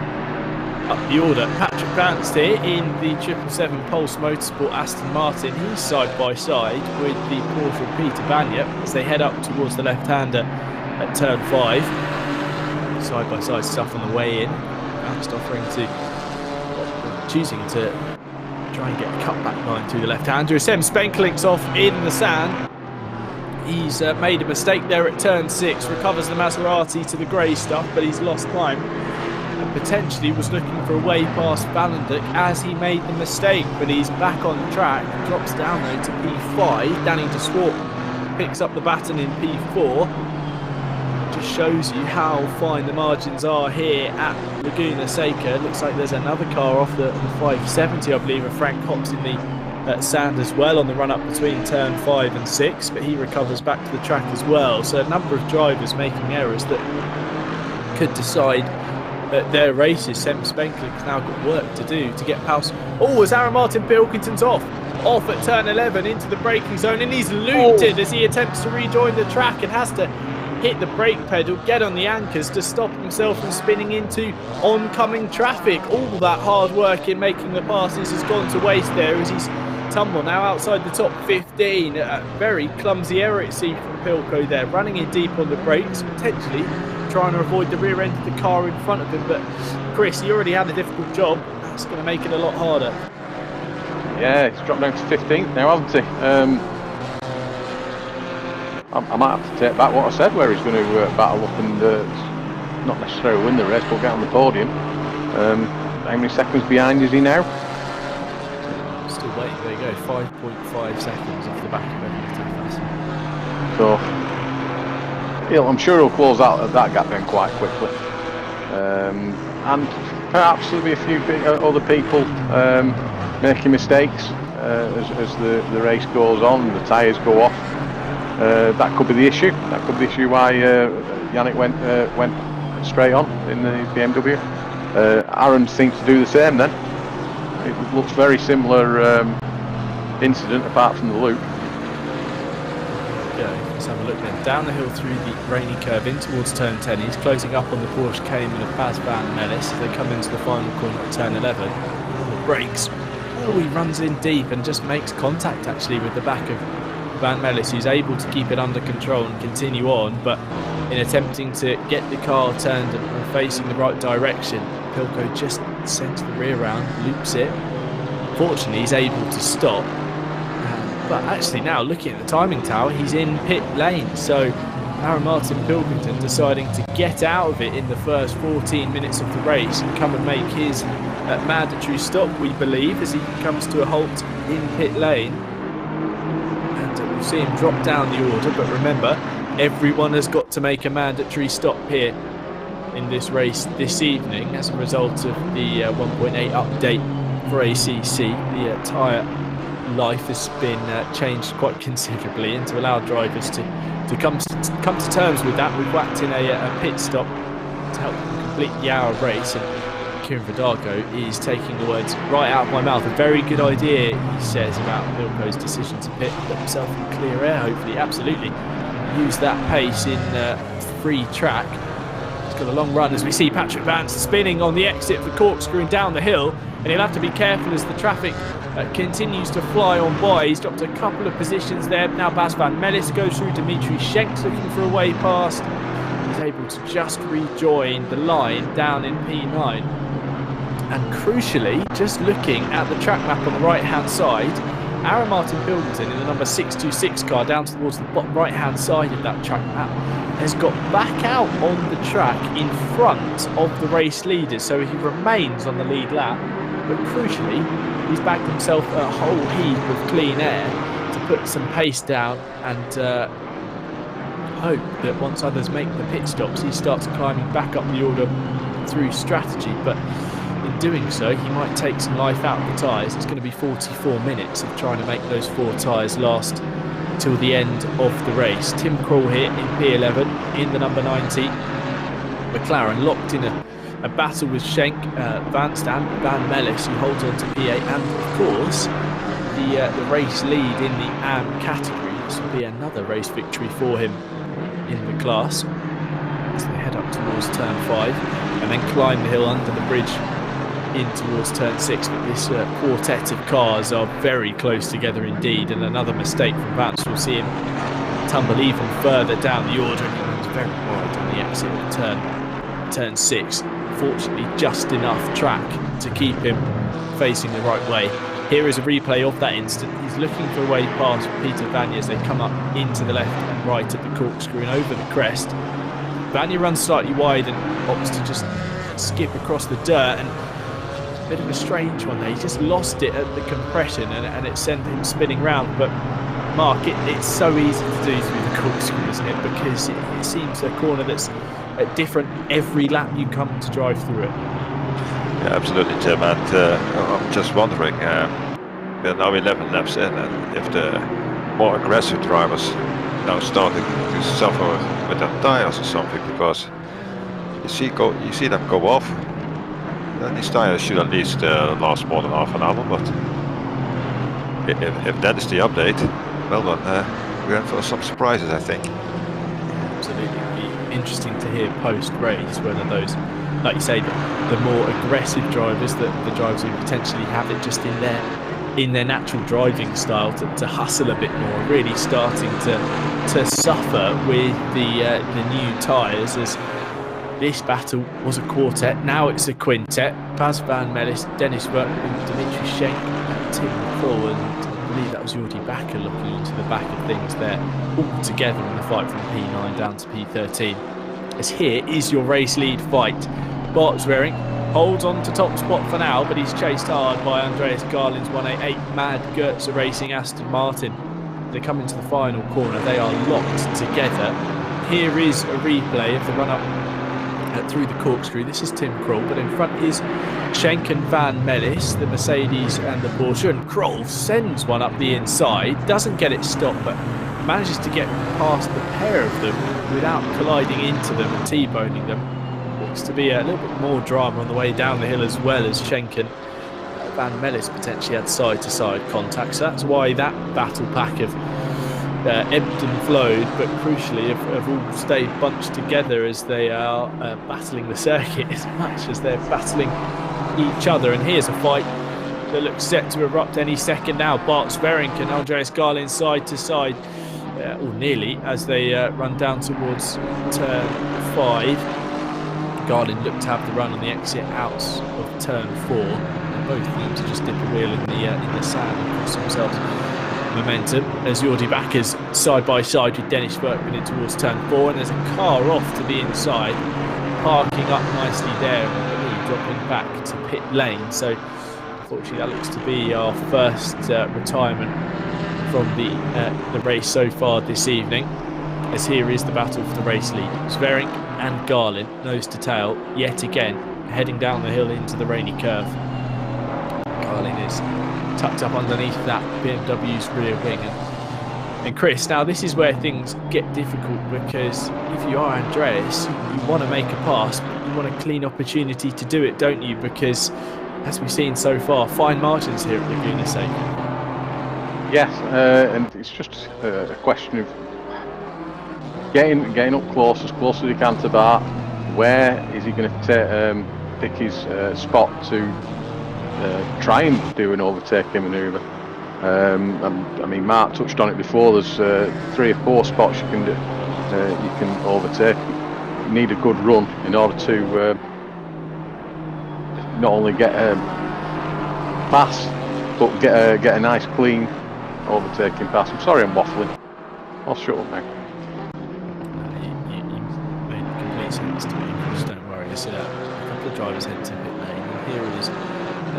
Up the order, Patrick Vance here in the 777 Pulse Motorsport Aston Martin. He's side by side with the Porsche Peter Banya as they head up towards the left-hander at turn 5. Side by side stuff on the way in. Vance choosing to try and get a cutback line through the left-hander. Sem Spenkelinck's off in the sand. He's made a mistake there at turn 6, recovers the Maserati to the grey stuff, but he's lost time. And potentially was looking for a way past Valenduk as he made the mistake, but he's back on the track, drops down though to P5. Danny de Swart picks up the baton in P4. Just shows you how fine the margins are here at Laguna Seca. Looks like there's another car off the 570, I believe, and Frank Hops in the sand as well on the run up between turn 5 and 6, but he recovers back to the track as well. So a number of drivers making errors that could decide their races. Sem Spenkelinck's now got work to do to get past. Oh, as Aaron Martin Pilkington's off at turn 11 into the braking zone, and he's looped as he attempts to rejoin the track and has to hit the brake pedal, get on the anchors to stop himself from spinning into oncoming traffic. All that hard work in making the passes has gone to waste there as he's tumbled now outside the top 15. A very clumsy error it seems from Pilko there, running in deep on the brakes, potentially trying to avoid the rear end of the car in front of him. But Chris, he already had a difficult job. That's going to make it a lot harder. Yeah, he's dropped down to 15th now, hasn't he? I might have to take back what I said, where he's going to battle up and not necessarily win the race, but get on the podium. How many seconds behind is he now? Still waiting. There you go, 5.5 seconds off the back of Emily Tafas. So I'm sure he'll close out that gap then quite quickly. And perhaps there'll be a few other people making mistakes as the race goes on and the tyres go off. That could be the issue. That could be the issue why Yannick went straight on in the BMW. Aaron seems to do the same then. It looks very similar incident apart from the loop. Yeah, let's have a look then. Down the hill through the rainy curve in towards turn 10. He's closing up on the Porsche Cayman of Bas van Melis as they come into the final corner at turn 11. On the brakes. Oh, he runs in deep and just makes contact actually with the back of Van Melis, who's able to keep it under control and continue on, but in attempting to get the car turned and facing the right direction, Pilko just sends the rear round, loops it. Fortunately, he's able to stop. But actually now, looking at the timing tower, he's in pit lane. So Aaron Martin Pilkington deciding to get out of it in the first 14 minutes of the race and come and make his mandatory stop, we believe, as he comes to a halt in pit lane. We'll see him drop down the order, but remember, everyone has got to make a mandatory stop here in this race this evening as a result of the 1.8 update for ACC. The tyre life has been changed quite considerably, and to allow drivers to come to terms with that, we've whacked in a pit stop to help them complete the hour race. And Kieran Vidago is taking the words right out of my mouth. A very good idea, he says, about Pilko's decision to put himself in clear air, hopefully. Absolutely. Use that pace in free track. He's got a long run as we see Patrick Vance spinning on the exit of the corkscrew and down the hill. And he'll have to be careful as the traffic continues to fly on by. He's dropped a couple of positions there. Now Bas van Melis goes through. Dimitri Schenks looking for a way past. He's able to just rejoin the line down in P9. And crucially, just looking at the track map on the right-hand side, Aaron Martin Pilkington in the number 626 car down towards the bottom right-hand side of that track map has got back out on the track in front of the race leaders. So he remains on the lead lap, but crucially, he's bagged himself a whole heap of clean air to put some pace down and hope that once others make the pit stops, he starts climbing back up the order through strategy. But in doing so, he might take some life out of the tyres. It's going to be 44 minutes of trying to make those 4 tyres last till the end of the race. Tim Krul here in P11 in the number 90. McLaren locked in a battle with Schenk, Vance and Van Melis, who holds on to P8, and of course the race lead in the AM category. This will be another race victory for him in the class as they head up towards turn 5 and then climb the hill under the bridge in towards turn 6, but this quartet of cars are very close together indeed, and another mistake from Vance will see him tumble even further down the order, and he runs very wide on the exit of turn 6. Fortunately, just enough track to keep him facing the right way. Here is a replay of that instant. He's looking for a way past Peter Vanya as they come up into the left and right at the corkscrew and over the crest. Vanya runs slightly wide and opts to just skip across the dirt, and a bit of a strange one there. He just lost it at the compression and it sent him spinning round. But Mark, it's so easy to do through the corkscrew, isn't it? Because it seems a corner that's different every lap you come to drive through it. Yeah, absolutely, Tim. And I'm just wondering, we're now 11 laps in, and if the more aggressive drivers now starting to suffer with their tires or something, because you see them go off. Then these tires should at least last more than half an hour. But if that is the update, well then we're in for some surprises, I think. Absolutely, it'd be interesting to hear post-race whether those, like you say, the more aggressive drivers, the drivers who potentially have it just in their natural driving style to hustle a bit more, really starting to suffer with the new tyres, as this battle was a quartet, now it's a quintet. Bas van Melis, Dennis Verkman, Dimitri Schenk, Tim Kroll, and I believe that was Jordi Bakker looking into the back of things there, all together in the fight from P9 down to P13. As here is your race lead fight. Bartswaring holds on to top spot for now, but he's chased hard by Andreas Garlin's 188 Mad Goetze Racing Aston Martin. They come into the final corner, they are locked together. Here is a replay of the run-up through the corkscrew. This is Tim Kroll, but in front is Schenk and Van Melis, the Mercedes and the Porsche, and Kroll sends one up the inside, doesn't get it stopped, but manages to get past the pair of them without colliding into them and T-boning them. Looks to be a little bit more drama on the way down the hill, as well as Schenk and Van Melis potentially had side-to-side contact, so that's why that battle pack of ebbed and flowed, but crucially have all stayed bunched together as they are battling the circuit as much as they're battling each other. And here's a fight that looks set to erupt any second now. Bart Sverink and Andreas Garlin side to side, or nearly, as they run down towards turn 5. Garlin looked to have the run on the exit out of turn 4, and both teams to just dip a wheel in the sand and cross themselves momentum, as Jordi Bakker's side by side with Dennis Verkman in towards turn 4, and there's a car off to the inside, parking up nicely there, and dropping back to pit lane. So unfortunately that looks to be our first retirement from the race so far this evening, as here is the battle for the race lead. Sverink and Garlin nose to tail yet again, heading down the hill into the rainy curve. Garlin is tucked up underneath that BMW's rear wing. And Chris, now this is where things get difficult, because if you are Andreas, you want to make a pass, but you want a clean opportunity to do it, don't you? Because as we've seen so far, fine margins here at Laguna Seca. Yes, and it's just a question of getting up close as he can to Bart. Where is he going to pick his spot to try and do an overtaking manoeuvre? I mean, Mark touched on it before. There's 3 or 4 spots you can overtake. You need a good run in order to not only get a pass, but get a nice clean overtaking pass. I'm sorry, I'm waffling. I'll shut up now. You made complete sense to me. Just don't worry. I said a couple of drivers head to pit lane, and here it is.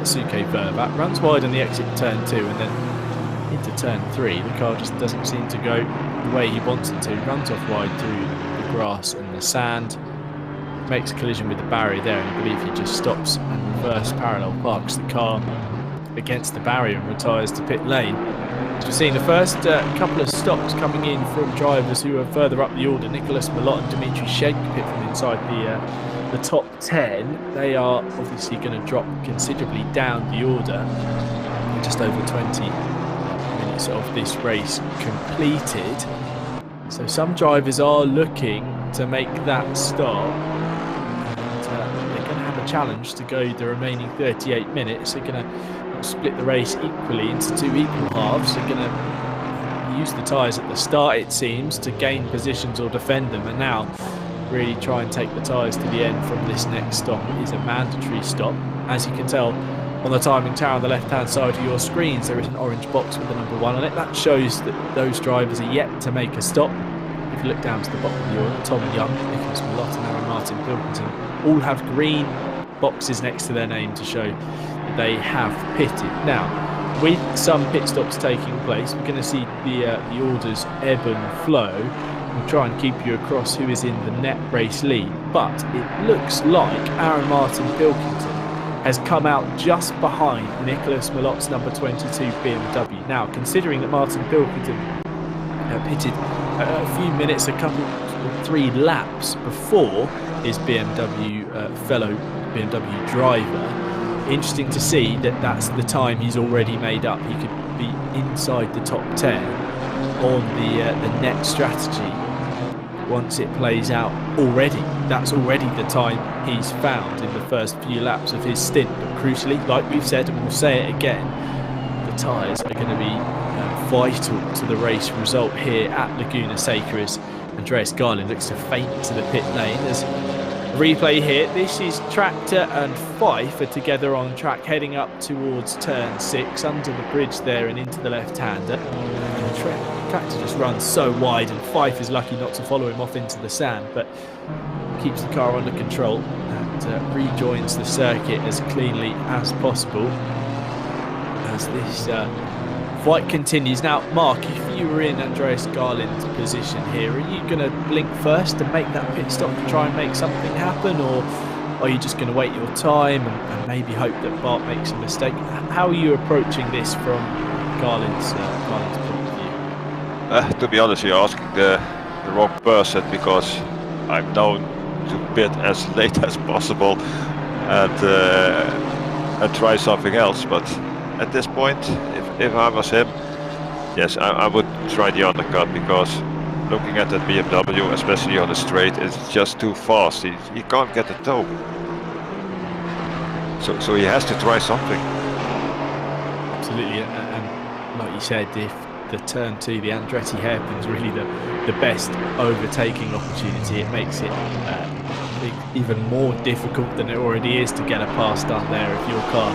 Suke Vervaat runs wide on the exit turn 2, and then into turn 3 the car just doesn't seem to go the way he wants it to. Runs off wide through the grass and the sand, makes a collision with the barrier there, and I believe he just stops and reverse parallel parks the car against the barrier and retires to pit lane. As we've seen, the first couple of stops coming in from drivers who are further up the order, Nicholas Malott and Dimitri Schenk pit from inside the top 10. They are obviously going to drop considerably down the order. Just over 20 minutes of this race completed. So some drivers are looking to make that stop. And, they're going to have a a challenge to go the remaining 38 minutes. They're going to split the race equally into 2 equal halves. They're going to use the tyres at the start, it seems, to gain positions or defend them, and now really try and take the tyres to the end from this next stop. It is a mandatory stop. As you can tell on the timing tower on the left-hand side of your screens, there is an orange box with the number 1 on it. That shows that those drivers are yet to make a stop. If you look down to the bottom of the order, Tom Young, Nicholas Malott and Aaron Martin Pilkington all have green boxes next to their name to show that they have pitted. Now, with some pit stops taking place, we're going to see the orders ebb and flow. We'll try and keep you across who is in the net race lead, but it looks like Aaron Martin Pilkington has come out just behind Nicholas Malott's number 22 BMW. Now, considering that Martin Pilkington pitted a few minutes, 3 laps before his BMW fellow BMW driver, interesting to see that that's the time he's already made up. He could be inside the top 10 on the net strategy once it plays out already. That's already the time he's found in the first few laps of his stint. But crucially, like we've said, and we'll say it again, the tyres are going to be vital to the race result here at Laguna Seca as Andreas Garlin looks to feint to the pit lane. There's a replay here. This is Tractor and Fife are together on track heading up towards turn 6 under the bridge there and into the left-hander. Tractor just runs so wide and Fife is lucky not to follow him off into the sand, but keeps the car under control and rejoins the circuit as cleanly as possible as this fight continues. Now, Mark, if you were in Andreas Garlin's position here, are you going to blink first and make that pit stop to try and make something happen, or are you just going to wait your time and maybe hope that Bart makes a mistake? How are you approaching this from Garlin's point of view? To be honest, you're asking the wrong person, because I'm known to pit as late as possible and try something else. But at this point, if I was him, yes, I would try the undercut, because looking at that BMW, especially on the straight, it's just too fast. He can't get the toe. So he has to try something. Absolutely, and like you said, if the turn 2, the Andretti hairpin, is really the best overtaking opportunity, it makes it even more difficult than it already is to get a pass done there if your car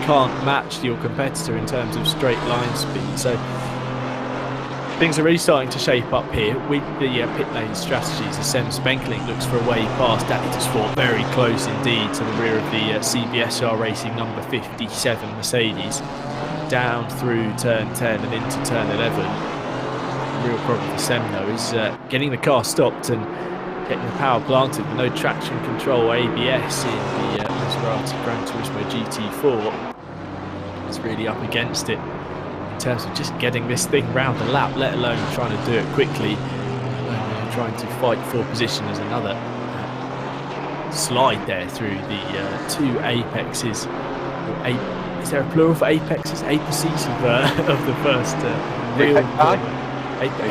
can't match your competitor in terms of straight line speed. So things are really starting to shape up here with the pit lane strategies as Sem Spenkling looks for a way past Danny Sport, very close indeed to the rear of the CBSR Racing number 57 Mercedes, down through turn 10 and into turn 11. The real problem for Sem though is getting the car stopped and getting the power planted with no traction control ABS in the Maserati Gran Turismo GT4. It's really up against it in terms of just getting this thing round the lap, let alone trying to do it quickly, trying to fight for position. As another slide there through the 2 apexes. Is there a plural for apexes? Apeces of the first real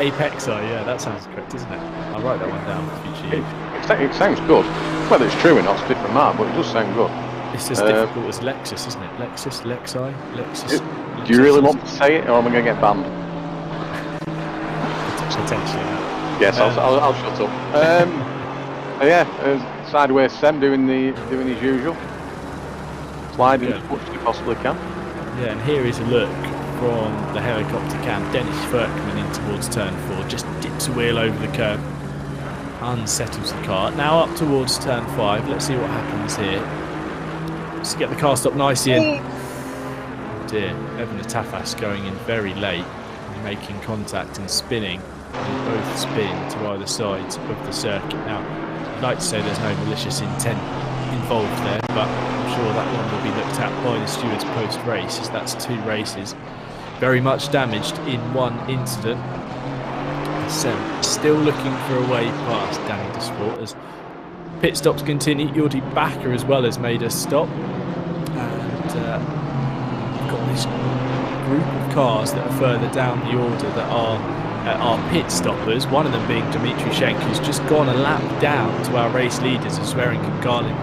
apex. Yeah, that sounds correct, isn't it? I'll write that one down for future use. It sounds good. Whether it's true or not, it's a different mark, but it does sound good. It's as difficult as Lexus, isn't it? Lexus, Lexi, Lexus. Do you really want to say it, or am I going to get banned? Potentially. Yes, I'll shut up. Yeah, sideways Sem doing his usual, sliding as much as he possibly can. Yeah, and here is a look from the helicopter cam. Dennis Ferkman in towards turn 4, just dips a wheel over the curb, unsettles the car. Now up towards turn 5. Let's see what happens here. Let's get the car stopped nicely in. Oh dear, Evan Atafas going in very late, making contact and spinning. They both spin to either sides of the circuit. Now, I'd like to say there's no malicious intent involved there, but I'm sure that one will be looked at by the stewards post-race, as that's 2 races very much damaged in one incident. So still looking for a way past Danny Desport as pit stops continue. Jordi Bakker as well has made a stop, and we've got this group of cars that are further down the order that are pit stoppers, one of them being Dmitry Schenk, who's just gone a lap down to our race leaders as Swearing and Garlin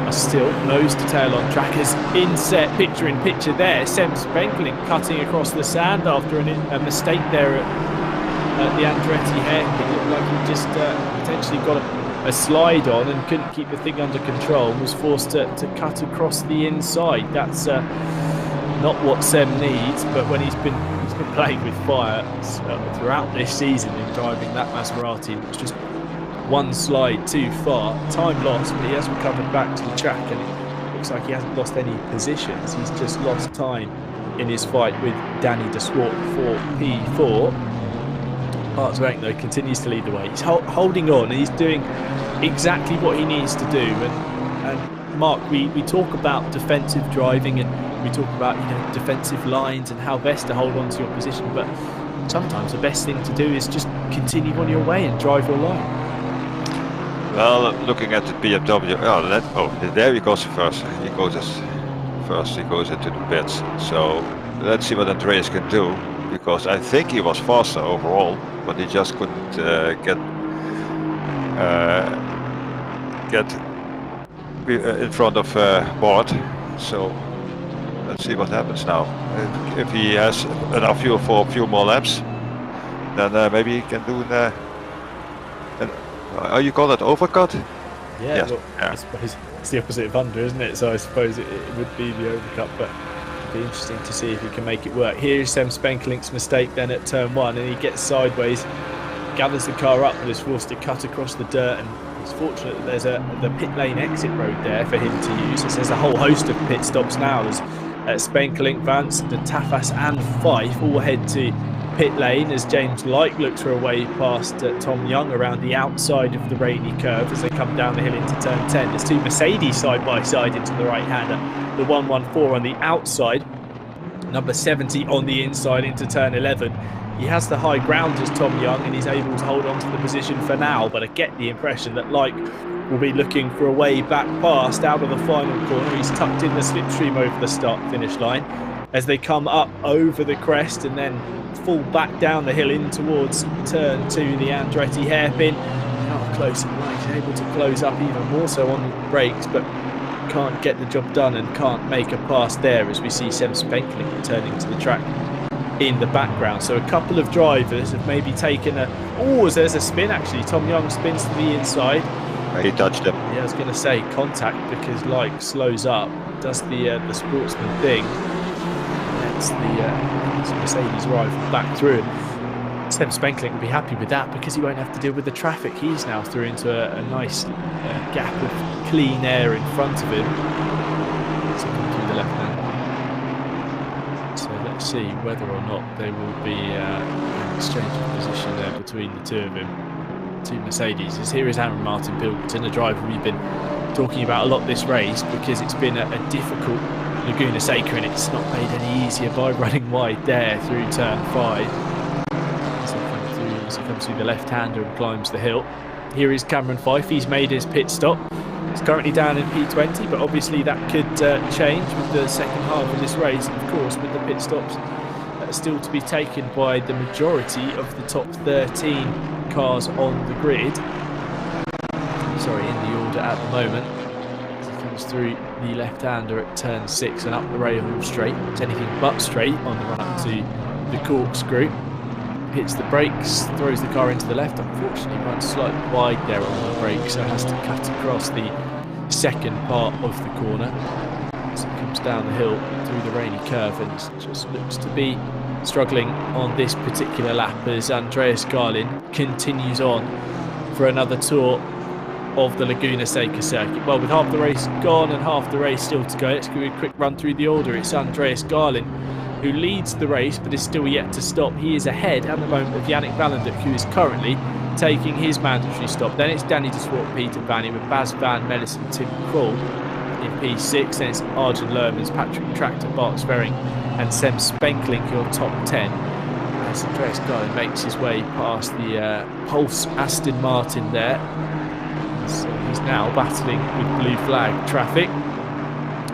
are still nose to tail on track as inset picture in picture there. Simsport cutting across the sand after a mistake there at the Andretti hairpin. It looked like he just potentially got a slide on and couldn't keep the thing under control and was forced to cut across the inside. That's not what Sem needs, but when he's been playing with fire throughout this season in driving that Maserati, it was just one slide too far, time lost, but he has recovered back to the track and it looks like he hasn't lost any positions. He's just lost time in his fight with Danny de Swart for P4. Bart Zwerink though continues to lead the way. He's holding on and he's doing exactly what he needs to do. And Mark, we talk about defensive driving and we talk about defensive lines and how best to hold on to your position, but sometimes the best thing to do is just continue on your way and drive your line. Well, looking at the BMW, there he goes first. He goes into the pits. So let's see what Andreas can do, because I think he was faster overall, but he just couldn't get in front of Bart. So let's see what happens now. If he has enough fuel for a few more laps, then maybe he can do you call that overcut? Yeah, yes. Well, yeah. I suppose it's the opposite of under, isn't it? So I suppose it would be the overcut, but it'd be interesting to see if he can make it work. Here's Sem Spenklink's mistake then at turn 1, and he gets sideways, gathers the car up, but is forced to cut across the dirt, and he's fortunate that there's the pit lane exit road there for him to use. There's a whole host of pit stops now as Spenkelink, Vance, De Tafas and Fife all head to pit lane as James Light looks for a way past Tom Young around the outside of the rainy curve as they come down the hill into turn 10. There's two Mercedes side by side into the right hander, the 114 on the outside, number 70 on the inside into turn 11. He has the high ground as Tom Young and he's able to hold on to the position for now, but I get the impression that Light will be looking for a way back past out of the final corner. He's tucked in the slipstream over the start finish line as they come up over the crest and then fall back down the hill in towards turn 2, the Andretti hairpin. How close and Light able to close up even more so on the brakes, but can't get the job done and can't make a pass there as we see Sem Spenkling returning to the track in the background. So a couple of drivers have maybe taken there's a spin actually. Tom Young spins to the inside. He touched him. Yeah, I was going to say contact because Like slows up, does the sportsman thing. Lets the Mercedes rival back through. Sem Spenkling will be happy with that because he won't have to deal with the traffic. He's now through into a nice gap of clean air in front of him. So come through the left hand. So let's see whether or not there will be an exchange of position there between the two of them. Two Mercedes. Here is Aaron Martin Pilkington, a driver we've been talking about a lot this race because it's been a difficult Laguna Seca and it's not made any easier by running wide there through turn 5. As he comes through the left-hander and climbs the hill. Here is Cameron Fife. He's made his pit stop. He's currently down in P20, but obviously that could change with the second half of this race. And of course, with the pit stops still to be taken by the majority of the top 13 cars on the grid. Sorry, in the order at the moment. As he comes through the left-hander at turn 6 and up the rail straight. It's anything but straight on the run up to the corkscrew. Hits the brakes, throws the car into the left. Unfortunately, runs slightly wide there on the brakes, so has to cut across the second part of the corner. As it comes down the hill through the rainy curve and just looks to be struggling on this particular lap as Andreas Garlin continues on for another tour of the Laguna Seca circuit. Well, with half the race gone and half the race still to go, let's give a quick run through the order. It's Andreas Garlin who leads the race but is still yet to stop. He is ahead at the moment of Yannick Valenduk, who is currently taking his mandatory stop. Then it's Danny de Swart, Peter Vanny with Baz Van Mellis and Tim Krul in P6. Then it's Arjen Lermans, Patrick Tractor, Bart Zwerink and Sem Spenkling who are top 10. As Andreas Garlin makes his way past the Pulse Aston Martin there. So he's now battling with blue flag traffic.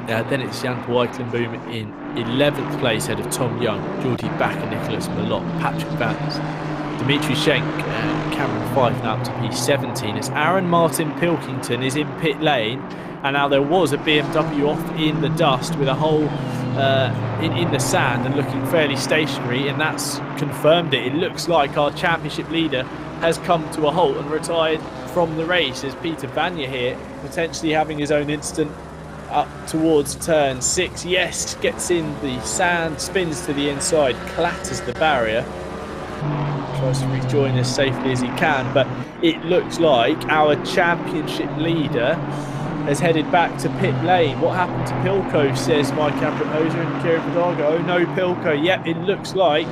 Then it's Jan Weichenboom in 11th place ahead of Tom Young, Geordie Backer, Nicholas Malott, Patrick Vance, Dimitri Schenk and Cameron Fife now up to P17 as Aaron Martin Pilkington is in pit lane And now there was a BMW off in the dust with a hole in the sand and looking fairly stationary, and that's confirmed it. It looks like our championship leader has come to a halt and retired from the race, as Peter Vanya here potentially having his own incident up towards turn 6. Yes, gets in the sand, spins to the inside, clatters the barrier, tries to rejoin as safely as he can, but it looks like our championship leader has headed back to pit lane. What happened to Pilko, says Mike Abramosa and Kieran Vidago. Oh no, Pilko. Yep, it looks like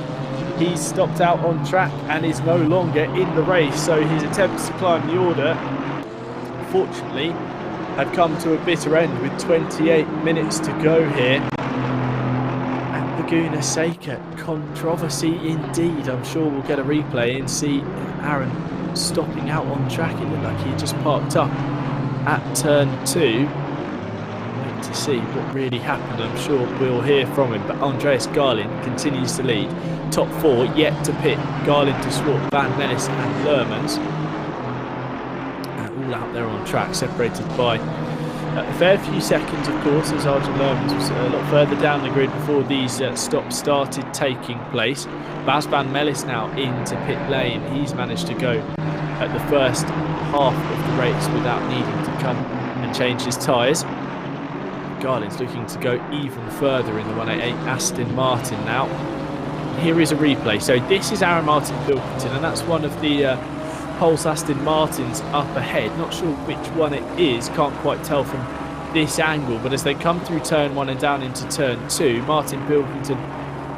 he's stopped out on track and is no longer in the race. So his attempts to climb the order, fortunately, have come to a bitter end with 28 minutes to go here at Laguna Seca. Controversy indeed. I'm sure we'll get a replay and see Aaron stopping out on track. It looked like he just parked up at turn 2. Wait to see what really happened. I'm sure we'll hear from him. But Andreas Garlin continues to lead. Top 4 yet to pit. Garlin to Swart, Van Mellis and Lermans. All out there on track, separated by a fair few seconds, of course, as Arjen Lermans was a lot further down the grid before these stops started taking place. Bas Van Mellis now into pit lane. He's managed to go at the first half of the race without needing to come and change his tyres. Garlin's looking to go even further in the 188 Aston Martin now. Here is a replay. So this is Aaron Martin Pilkington, and that's one of the Pulse Aston Martins up ahead. Not sure which one it is, can't quite tell from this angle, but as they come through turn 1 and down into turn 2, Martin Pilkington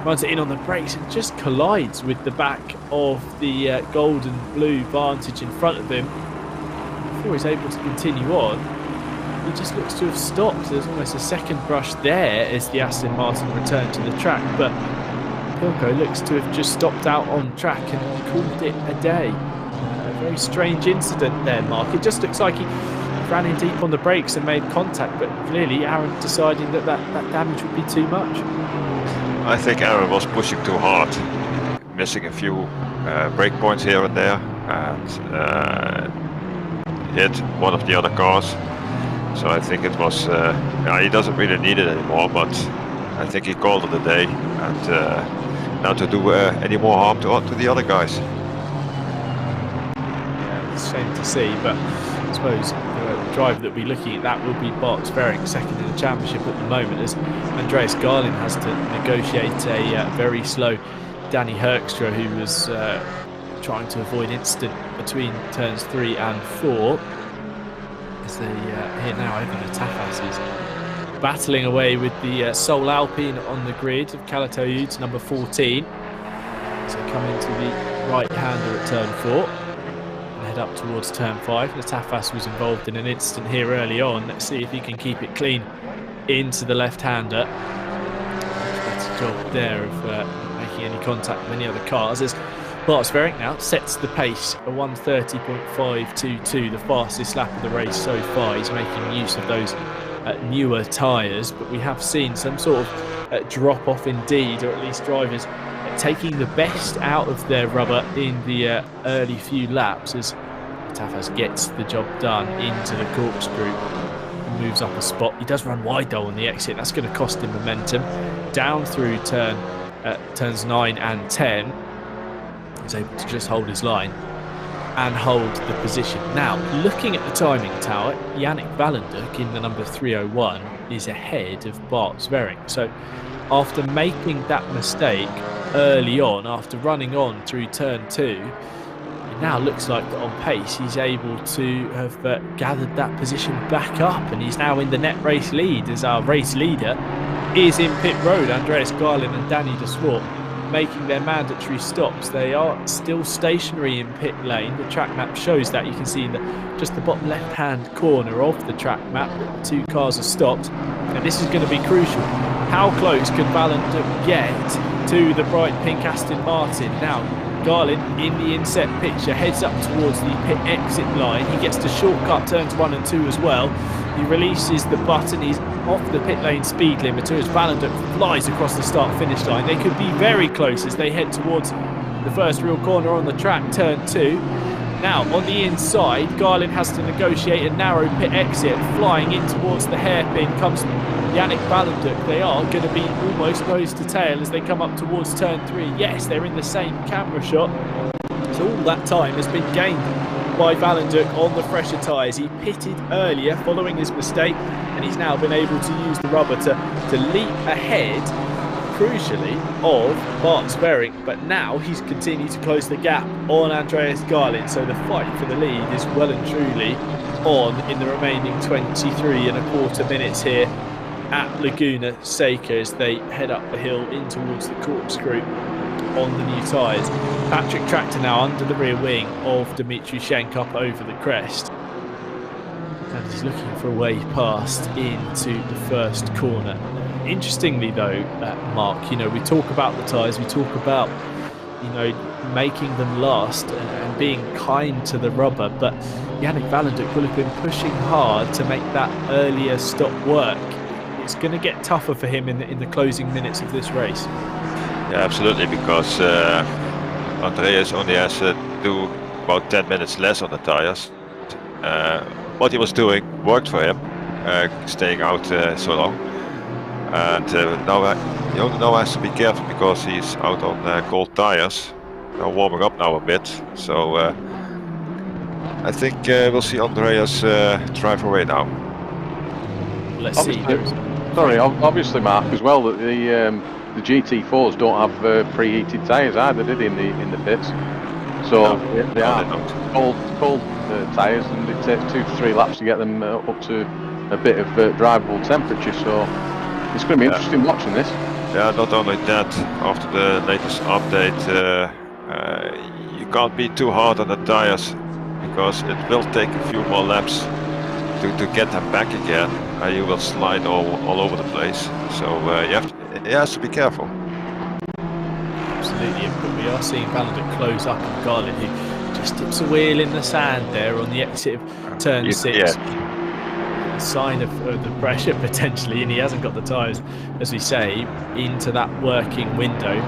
runs it in on the brakes and just collides with the back of the gold and blue Vantage in front of him. Before he's able to continue on, he just looks to have stopped. There's almost a second brush there as the Aston Martin returned to the track, but Pilko looks to have just stopped out on track and called it a day. A very strange incident there, Mark. It just looks like he ran in deep on the brakes and made contact, but clearly Aaron deciding that damage would be too much. I think Aaron was pushing too hard, missing a few brake points here and there, and hit one of the other cars. So I think it was, he doesn't really need it anymore, but I think he called it a day, and not to do any more harm to the other guys. Yeah, it's a shame to see, but I suppose the driver that we're looking at that will be Bart Sverring, second in the championship at the moment, as Andreas Garlin has to negotiate a very slow Danny Herkstra, who was trying to avoid incident between turns 3 and 4. As they here now, Evan Tafas is battling away with the Sol Alpine on the grid of Kalatoyuds, number 14. So come into the right-hander at turn 4 and head up towards turn 5. Tafas was involved in an incident here early on. Let's see if he can keep it clean into the left-hander. That's a job there of making any contact with any other cars. As Bart Sverring now sets the pace, a 1:30.522, the fastest lap of the race so far. He's making use of those newer tyres, but we have seen some sort of drop off indeed, or at least drivers taking the best out of their rubber in the early few laps, as Tafas gets the job done into the corkscrew and moves up a spot. He does run wide though on the exit. That's going to cost him momentum. Down through turns 9 and 10. He's able to just hold his line and hold the position. Now, looking at the timing tower, Yannick Valenduk in the number 301 is ahead of Bart Sverring. So after making that mistake early on, after running on through turn 2, it now looks like that on pace he's able to have gathered that position back up, and he's now in the net race lead, as our race leader is in pit road. Andreas Garlin and Danny de Swart making their mandatory stops. They are still stationary in pit lane. The track map shows that. You can see in just the bottom left hand corner of the track map that the two cars are stopped, and this is going to be crucial. How close can Valenduk get to the bright pink Aston Martin? Now Garlin in the inset picture heads up towards the pit exit line. He gets to shortcut turns 1 and 2 as well. He releases the button. He's off the pit lane speed limiter as Valenduk flies across the start-finish line. They could be very close as they head towards the first real corner on the track, turn 2. Now, on the inside, Garlin has to negotiate a narrow pit exit. Flying in towards the hairpin comes Yannick Balenduk. They are going to be almost nose to tail as they come up towards turn 3. Yes, they're in the same camera shot. So all that time has been gained by Balenduk on the fresher tyres. He pitted earlier following his mistake, and he's now been able to use the rubber to leap ahead, crucially, of Bart Sverring. But now he's continued to close the gap on Andreas Garlin, so the fight for the lead is well and truly on in the remaining 23 and a quarter minutes here at Laguna Seca as they head up the hill in towards the corkscrew on the new tyres. Patrick Tractor now under the rear wing of Dmitry Schenk up over the crest, and he's looking for a way past into the first corner. Interestingly though, Mark, you know, we talk about the tyres, we talk about, you know, making them last and being kind to the rubber, but Yannick Balenduk will have been pushing hard to make that earlier stop work. It's going to get tougher for him in the closing minutes of this race. Yeah, absolutely, because Andreas only has to do about 10 minutes less on the tires. What he was doing worked for him, staying out so long. And he now has to be careful because he's out on cold tires. They're warming up now a bit. So I think we'll see Andreas drive away now. Let's see. Sorry, obviously, Mark, as well, that the GT4s don't have preheated tyres either, did they, in the pits? So they are cold tyres, and it takes 2 to 3 laps to get them up to a bit of drivable temperature. So it's going to be interesting watching this. Yeah, not only that, after the latest update, you can't be too hard on the tyres because it will take a few more laps to get them back again. You will slide all over the place. So he has to be careful. Absolutely, but we are seeing Balenduk close up on Garlin, who just dips a wheel in the sand there on the exit of turn 6. Yeah. A sign of the pressure potentially, and he hasn't got the tyres, as we say, into that working window.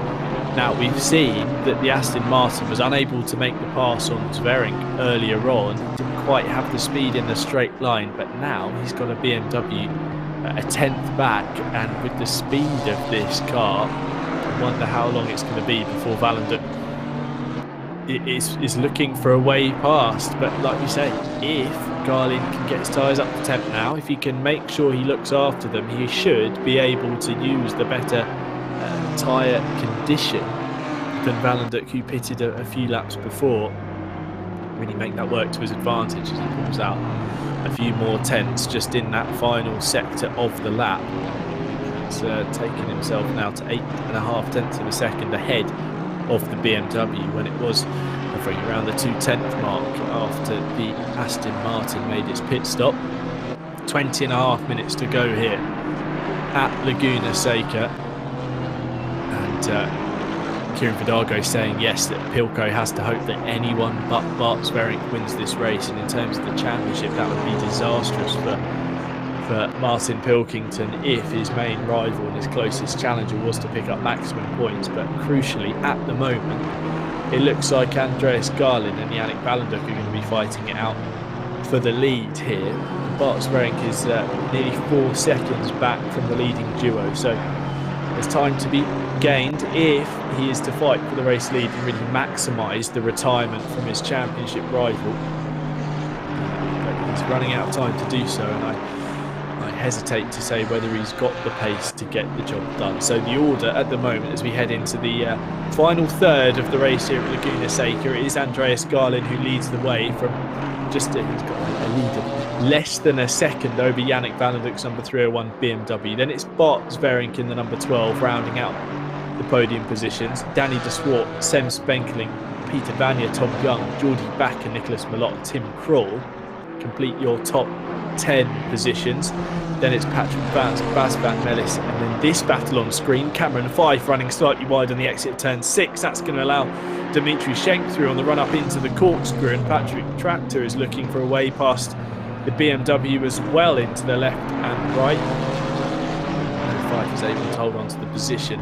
Now, we've seen that the Aston Martin was unable to make the pass on Sverring earlier on, didn't quite have the speed in the straight line, but now he's got a BMW a 10th back, and with the speed of this car, I wonder how long it's going to be before Balenduk is looking for a way past. But like we say, if Garlin can get his tyres up to temp now, if he can make sure he looks after them, he should be able to use the better tyre condition than Balenduk, who pitted a few laps before. Really make that work to his advantage as he pulls out a few more tenths just in that final sector of the lap. It's taken himself now to 8.5 tenths of a second ahead of the BMW when it was hovering around the 2/10 mark after the Aston Martin made its pit stop. 20.5 minutes to go here at Laguna Seca, and Kieran Vidago saying yes, that Pilko has to hope that anyone but Bart Sverring wins this race, and in terms of the championship that would be disastrous for Martin Pilkington if his main rival and his closest challenger was to pick up maximum points. But crucially at the moment it looks like Andreas Garlin and Yannick Balenduk are going to be fighting it out for the lead here. Bart Sverring is nearly 4 seconds back from the leading duo, so there's time to be gained if he is to fight for the race lead and really maximise the retirement from his championship rival. But he's running out of time to do so, and I hesitate to say whether he's got the pace to get the job done. So the order at the moment, as we head into the final third of the race here at Laguna Seca, it is Andreas Garlin who leads the way from he's got a lead of less than a second over Yannick Balenduk's number 301 BMW. Then it's Bart Sverring in the number 12 rounding out the podium positions. Danny de Swart, Sem Spenkeling, Peter Vanya, Tom Young, Geordie Backer, Nicholas Malott, Tim Krul complete your top 10 positions. Then it's Patrick Vance, Bas Van Mellis, and then this battle on screen, Cameron Fife running slightly wide on the exit of turn 6. That's going to allow Dmitry Schenk through on the run up into the corkscrew, and Patrick Tractor is looking for a way past the BMW as well into the left and right. And Fife is able to hold on to the position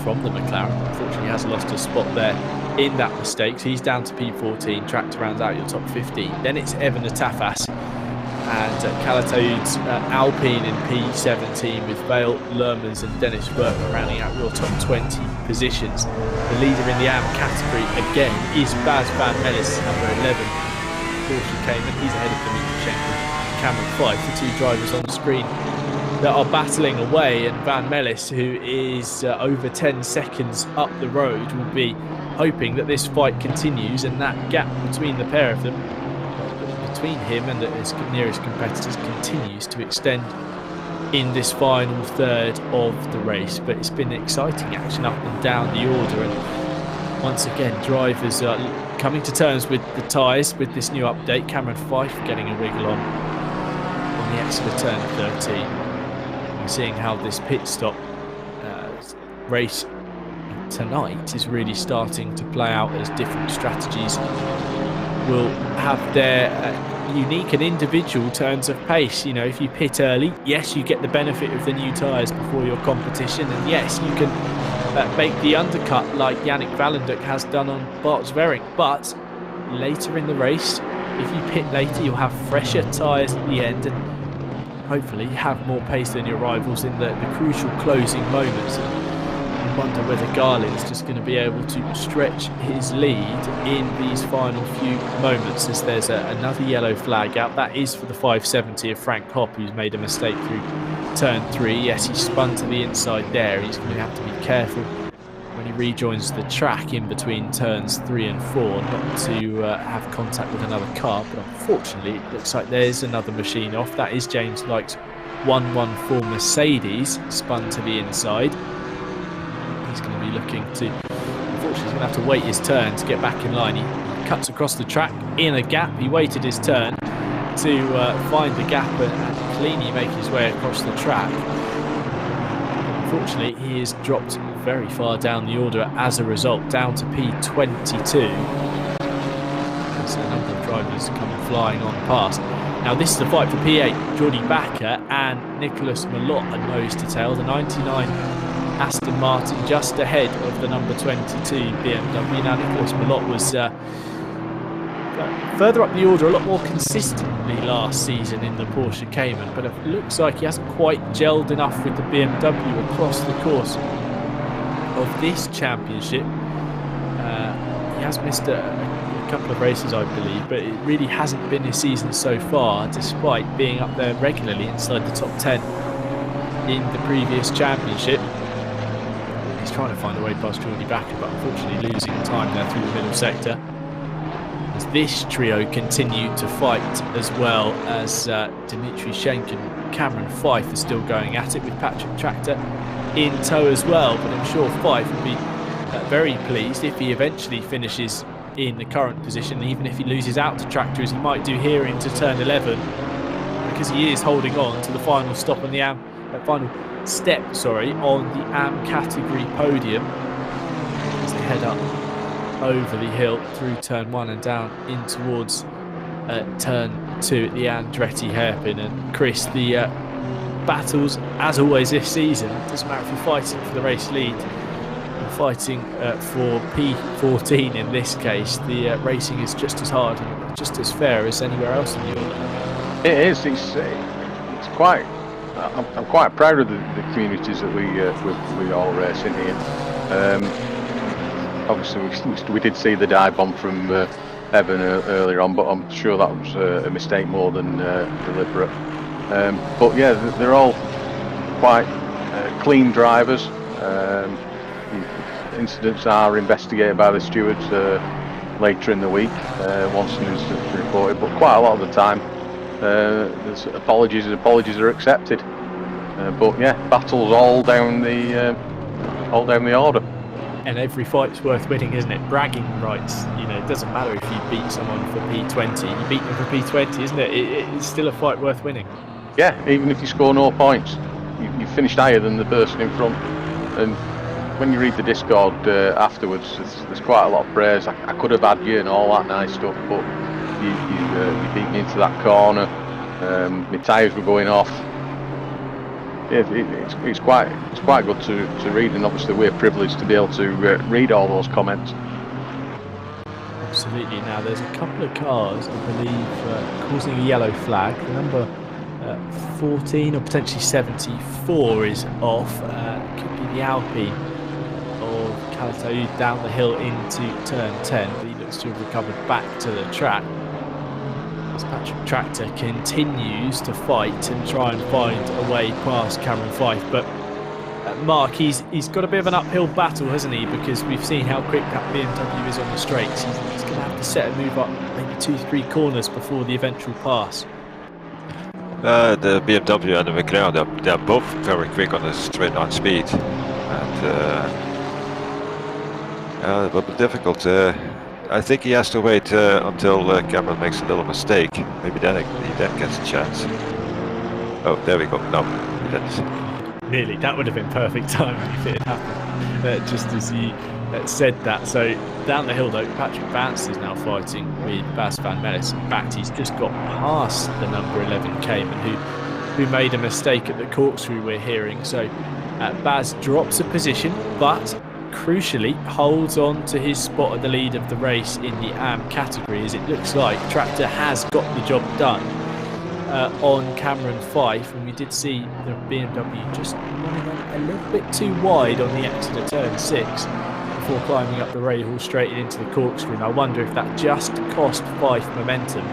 from the McLaren. Unfortunately, he has lost a spot there in that mistake. So he's down to P14, Tractor rounds out your top 15. Then it's Evan Atafas and Kalatoud's Alpine in P17 with Vale, Lermans and Dennis Burke rounding out your top 20 positions. The leader in the AM category again is Baz Van Mellis, number 11. Porsche Cayman, he's ahead of Dimitri Schenkel, Cameron Fyfe, the two drivers on the screen that are battling away, and Van Mellis, who is over 10 seconds up the road, will be hoping that this fight continues and that gap between the pair of them, between him and his nearest competitors, continues to extend in this final third of the race. But it's been exciting action up and down the order, and once again drivers are coming to terms with the tyres with this new update. Cameron Fyfe getting a wriggle on the exit of turn 13. We're seeing how this pit stop race tonight is really starting to play out as different strategies will have their unique and individual turns of pace. You know, if you pit early, yes, you get the benefit of the new tyres before your competition, and yes, you can make the undercut like Yannick Valenduk has done on Bart Sverring. But later in the race, if you pit later, you'll have fresher tyres at the end and hopefully have more pace than your rivals in the crucial closing moments. I wonder whether Garlin's just going to be able to stretch his lead in these final few moments, as there's another yellow flag out. That is for the 570 of Frank Hopp, who's made a mistake through turn 3. Yes, he spun to the inside there. He's going to have to be careful when he rejoins the track in between turns 3 and 4 not to have contact with another car. But unfortunately, it looks like there's another machine off. That is James Lykes' 114 Mercedes, spun to the inside. He's going to be looking to, unfortunately, he's going to have to wait his turn to get back in line. He cuts across the track in a gap. He waited his turn to find the gap and cleanly make his way across the track. Unfortunately, he is dropped very far down the order as a result, down to P22. There's a number of drivers coming flying on past. Now this is the fight for P8. Jordi Bakker and Nicholas Malott are nose to tail. The 99 Aston Martin just ahead of the number 22 BMW. Now Nicholas Malott was further up the order a lot more consistently last season in the Porsche Cayman, but it looks like he hasn't quite gelled enough with the BMW across the course of this championship. He has missed a couple of races, I believe, but it really hasn't been his season so far, despite being up there regularly inside the top 10 in the previous championship. He's trying to find a way past Jordi Bakker, but unfortunately losing time there through the middle sector. As this trio continue to fight, as well as Dimitri Schenk and Cameron Fyfe are still going at it, with Patrick Tractor in tow as well. But I'm sure Fyfe would be very pleased if he eventually finishes in the current position, even if he loses out to Tractor, as he might do here into turn 11, because he is holding on to the final stop on the final step, on the AM category podium as they head up over the hill through turn 1 and down in towards turn 2 at the Andretti hairpin. And Chris, the battles, as always this season, doesn't matter if you're fighting for the race lead or fighting for P14 in this case, the racing is just as hard and just as fair as anywhere else in the order. It is. It's quite. I'm quite proud of the communities that we all race in here. Obviously, we did see the dive bomb from Evan earlier on, but I'm sure that was a mistake more than deliberate. But yeah, they're all quite clean drivers. Incidents are investigated by the stewards later in the week once an incident is reported, but quite a lot of the time there's apologies are accepted. But yeah, battles all down the order. And every fight's worth winning, isn't it? Bragging rights. You know, it doesn't matter if you beat someone for P20. You beat them for P20, isn't it? It's still a fight worth winning. Yeah, even if you score no points, you finished higher than the person in front. And when you read the Discord afterwards, there's quite a lot of praise. I could have had you and all that nice stuff, but you beat me into that corner. My tyres were going off. Yeah, it's quite good to read, and obviously we're privileged to be able to read all those comments. Absolutely. Now, there's a couple of cars, I believe, causing a yellow flag. The number 14 or potentially 74 is off. Could be the Alpine of Kalataou down the hill into turn 10, but he looks to have recovered back to the track. As Patrick Tractor continues to fight and try and find a way past Cameron Fife, but Mark, he's got a bit of an uphill battle, hasn't he? Because we've seen how quick that BMW is on the straights. He's going to have to set a move up maybe 2-3 corners before the eventual pass. The BMW and the McLaren, they're both very quick on the straight line speed, and it will be difficult. I think he has to wait until Cameron makes a little mistake. Maybe then he then gets a chance. Oh, there we go. No, he didn't. Really, that would have been perfect timing if it had happened, just as he said that. So down the hill though, Patrick Vance is now fighting with Bas van Melis. In fact, he's just got past the number 11 Cayman, who made a mistake at the corkscrew we're hearing. So Baz drops a position, but crucially holds on to his spot at the lead of the race in the AM category, as it looks like Tractor has got the job done on Cameron Fife, and we did see the BMW just running a little bit too wide on the exit of turn 6 before climbing up the rail straight into the corkscrew. And I wonder if that just cost Fife momentum.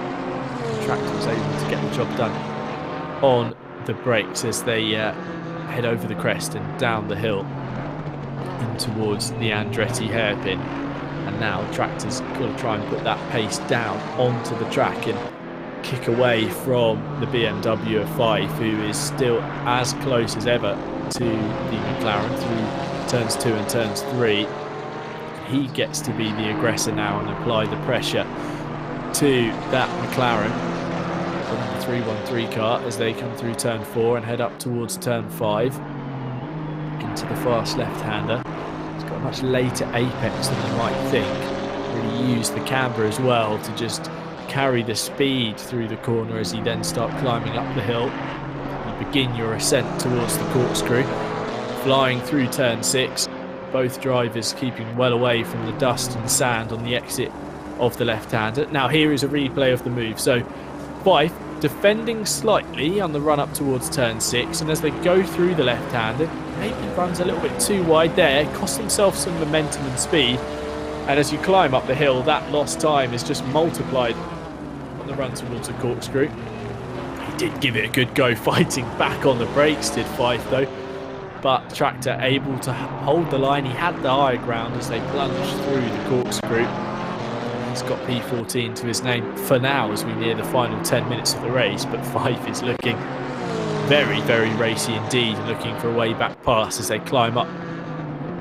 Tractor was able to get the job done on the brakes as they head over the crest and down the hill in towards the Andretti hairpin. And now Tractor's got to try and put that pace down onto the track and kick away from the BMW of Fife, who is still as close as ever to the McLaren through turns 2 and turns 3. He gets to be the aggressor now and apply the pressure to that McLaren, the number 313 car, as they come through turn 4 and head up towards turn 5 into the fast left-hander. He's got a much later apex than you might think. Really used the camber as well to just carry the speed through the corner as you then start climbing up the hill. You begin your ascent towards the corkscrew, flying through turn 6, both drivers keeping well away from the dust and sand on the exit of the left-hander. Now here is a replay of the move. So Fife defending slightly on the run up towards turn 6, and as they go through the left-hander, maybe runs a little bit too wide there, costs himself some momentum and speed, and as you climb up the hill, that lost time is just multiplied on the run towards the corkscrew. He did give it a good go fighting back on the brakes, did Fife though, but Tractor able to hold the line. He had the higher ground as they plunged through the corkscrew. He's got P14 to his name for now as we near the final 10 minutes of the race, but Fife is looking very, very racy indeed, looking for a way back past as they climb up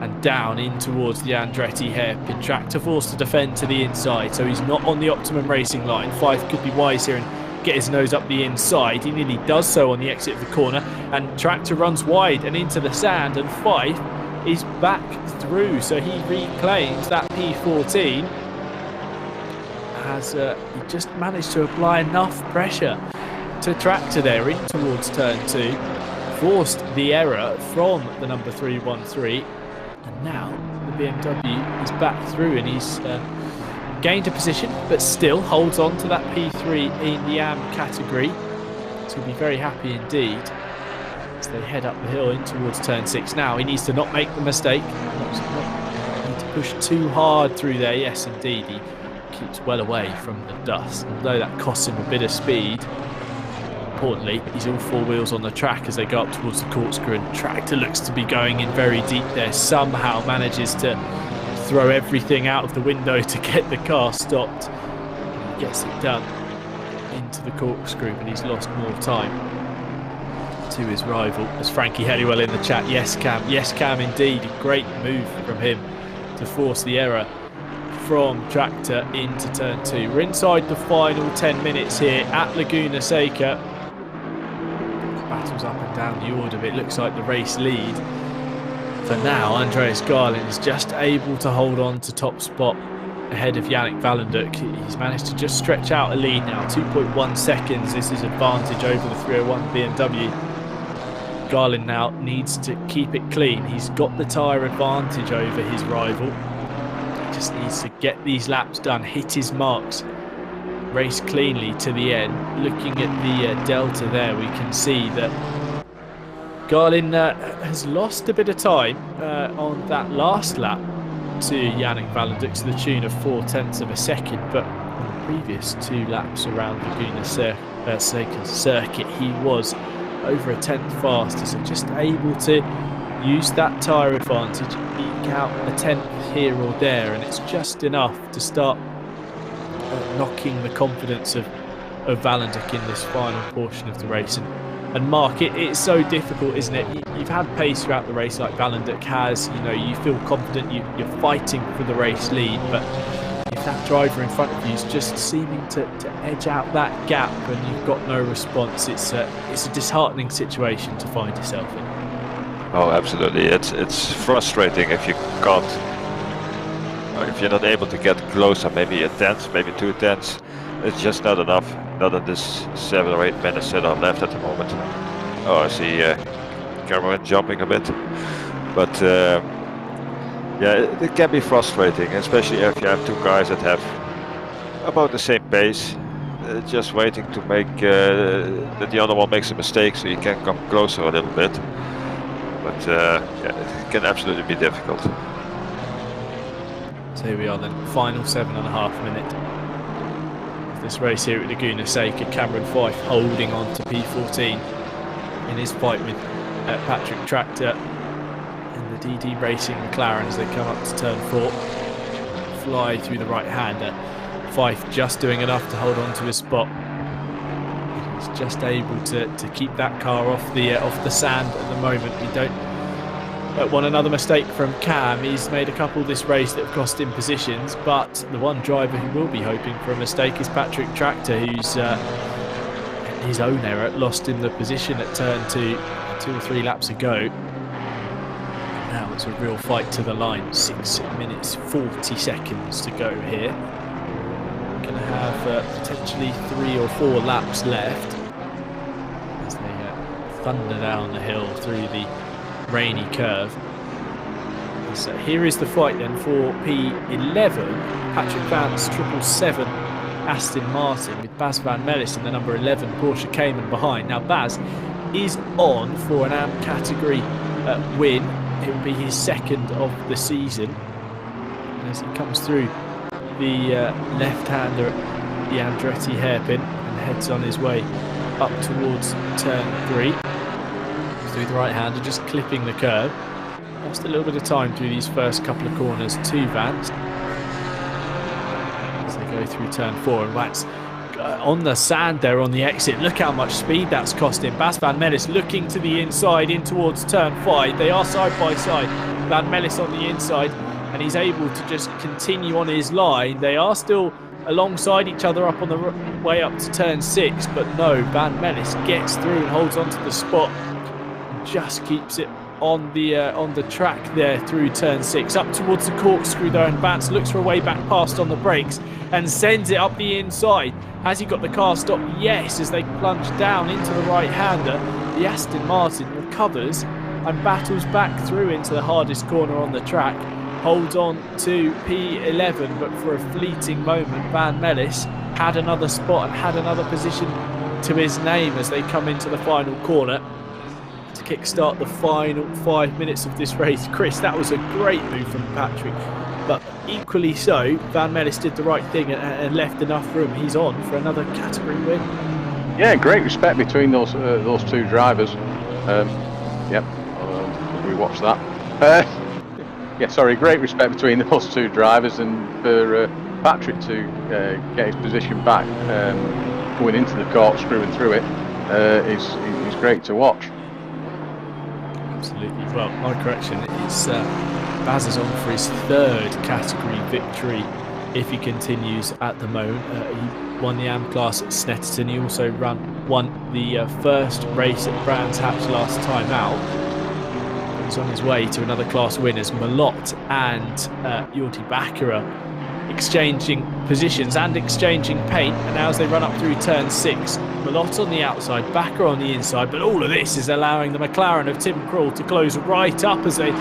and down in towards the Andretti hairpin. Tractor forced to defend to the inside, so he's not on the optimum racing line. Fife could be wise here and get his nose up the inside. He nearly does so on the exit of the corner, and Tractor runs wide and into the sand, and Fife is back through, so he reclaims that P14 as he just managed to apply enough pressure to Tractor there in towards turn 2, forced the error from the number 313, and now the BMW is back through and he's gained a position, but still holds on to that P3 in the AM category. So he'll be very happy indeed as they head up the hill in towards turn 6. Now he needs to not make the mistake, not need to push too hard through there. Yes, indeed, he keeps well away from the dust, although that costs him a bit of speed. Importantly, he's all four wheels on the track as they go up towards the corkscrew, and Tractor looks to be going in very deep there. Somehow manages to throw everything out of the window to get the car stopped. He gets it done into the corkscrew, but he's lost more time to his rival. As Frankie Helliwell in the chat, yes Cam indeed, a great move from him to force the error from Tractor into turn 2. We're inside the final 10 minutes here at Laguna Seca. Battles up and down the order, but it looks like the race lead for now. Andreas Garlin is just able to hold on to top spot ahead of Yannick Valenduk. He's managed to just stretch out a lead now, 2.1 seconds. This is advantage over the 301 BMW. Garlin now needs to keep it clean. He's got the tyre advantage over his rival. He just needs to get these laps done, hit his marks, race cleanly to the end. Looking at the delta there, we can see that Garlin has lost a bit of time on that last lap to Yannick Valenduc to the tune of 0.4 of a second, but on the previous 2 laps around Laguna Seca circuit, he was over a tenth faster, so just able to use that tyre advantage, eke out a tenth here or there, and it's just enough to start knocking the confidence of Valenduc in this final portion of the race. And Mark, it's so difficult, isn't it? You've had pace throughout the race like Valenduc has. You know, you feel confident, you're fighting for the race lead, but if that driver in front of you is just seeming to edge out that gap and you've got no response, it's a disheartening situation to find yourself in. Oh, absolutely. It's frustrating if you're not able to get closer, maybe a tenth, maybe 2 tenths. It's just not enough. Not in this 7 or 8 minutes that are left at the moment. Oh, I see Cameron jumping a bit, but yeah, it can be frustrating, especially if you have 2 guys that have about the same pace, just waiting to make that the other one makes a mistake so you can come closer a little bit. But yeah, it can absolutely be difficult. So here we are then, final 7.5 minutes of this race here at Laguna Seca. Cameron Fife holding on to P14 in his fight with Patrick Tractor and the DD Racing McLaren as they come up to turn 4. Fly through the right hander. Fife just doing enough to hold on to his spot. He's just able to keep that car off the sand at the moment. We don't want another mistake from Cam. He's made a couple this race that have cost him positions, but the one driver who will be hoping for a mistake is Patrick Tractor, who's his own error lost him the position at turn 2 or 3 laps ago. Now it's a real fight to the line. 6 minutes 40 seconds to go here. Going to have potentially 3 or 4 laps left as they thunder down the hill through the rainy curve. So here is the fight then for P11. Patrick Vance 777 Aston Martin with Bas Van Mellis in the number 11 Porsche Cayman behind. Now Bas is on for an AM category win. It will be his 2nd of the season. And as he comes through the left-hander at the Andretti hairpin and heads on his way up towards turn 3. Through the right-hander, just clipping the curb. Lost a little bit of time through these first couple of corners to Vance as they go through turn 4, and Vance on the sand there on the exit. Look how much speed that's cost him. Bas Van Mellis looking to the inside in towards turn 5. They are side by side. Van Mellis on the inside, and he's able to just continue on his line. They are still alongside each other up on the way up to turn 6, but no, Van Mellis gets through and holds onto the spot and just keeps it on the track there through turn 6, up towards the corkscrew there, and Vance looks for a way back past on the brakes and sends it up the inside. Has he got the car stopped? Yes, as they plunge down into the right-hander. The Aston Martin recovers and battles back through into the hardest corner on the track. Holds on to P11, but for a fleeting moment, Van Mellis had another spot and had another position to his name as they come into the final corner to kickstart the final 5 minutes of this race. Chris, that was a great move from Patrick, but equally so, Van Mellis did the right thing and left enough room. He's on for another category win. Yeah, great respect between those 2 drivers. We watched that. Great respect between those 2 drivers, and for Patrick to get his position back, going into the corkscrew and through it, is great to watch. Absolutely. Well, my correction is Baz is on for his 3rd category victory if he continues at the moment. He won the AM class at Snetterton. He also won the first race at Brands Hatch last time out. He's on his way to another class win as Malott and Jordi Baccarat exchanging positions and exchanging paint. And now as they run up through turn 6, Malott on the outside, Backer on the inside, but all of this is allowing the McLaren of Tim Krul to close right up as they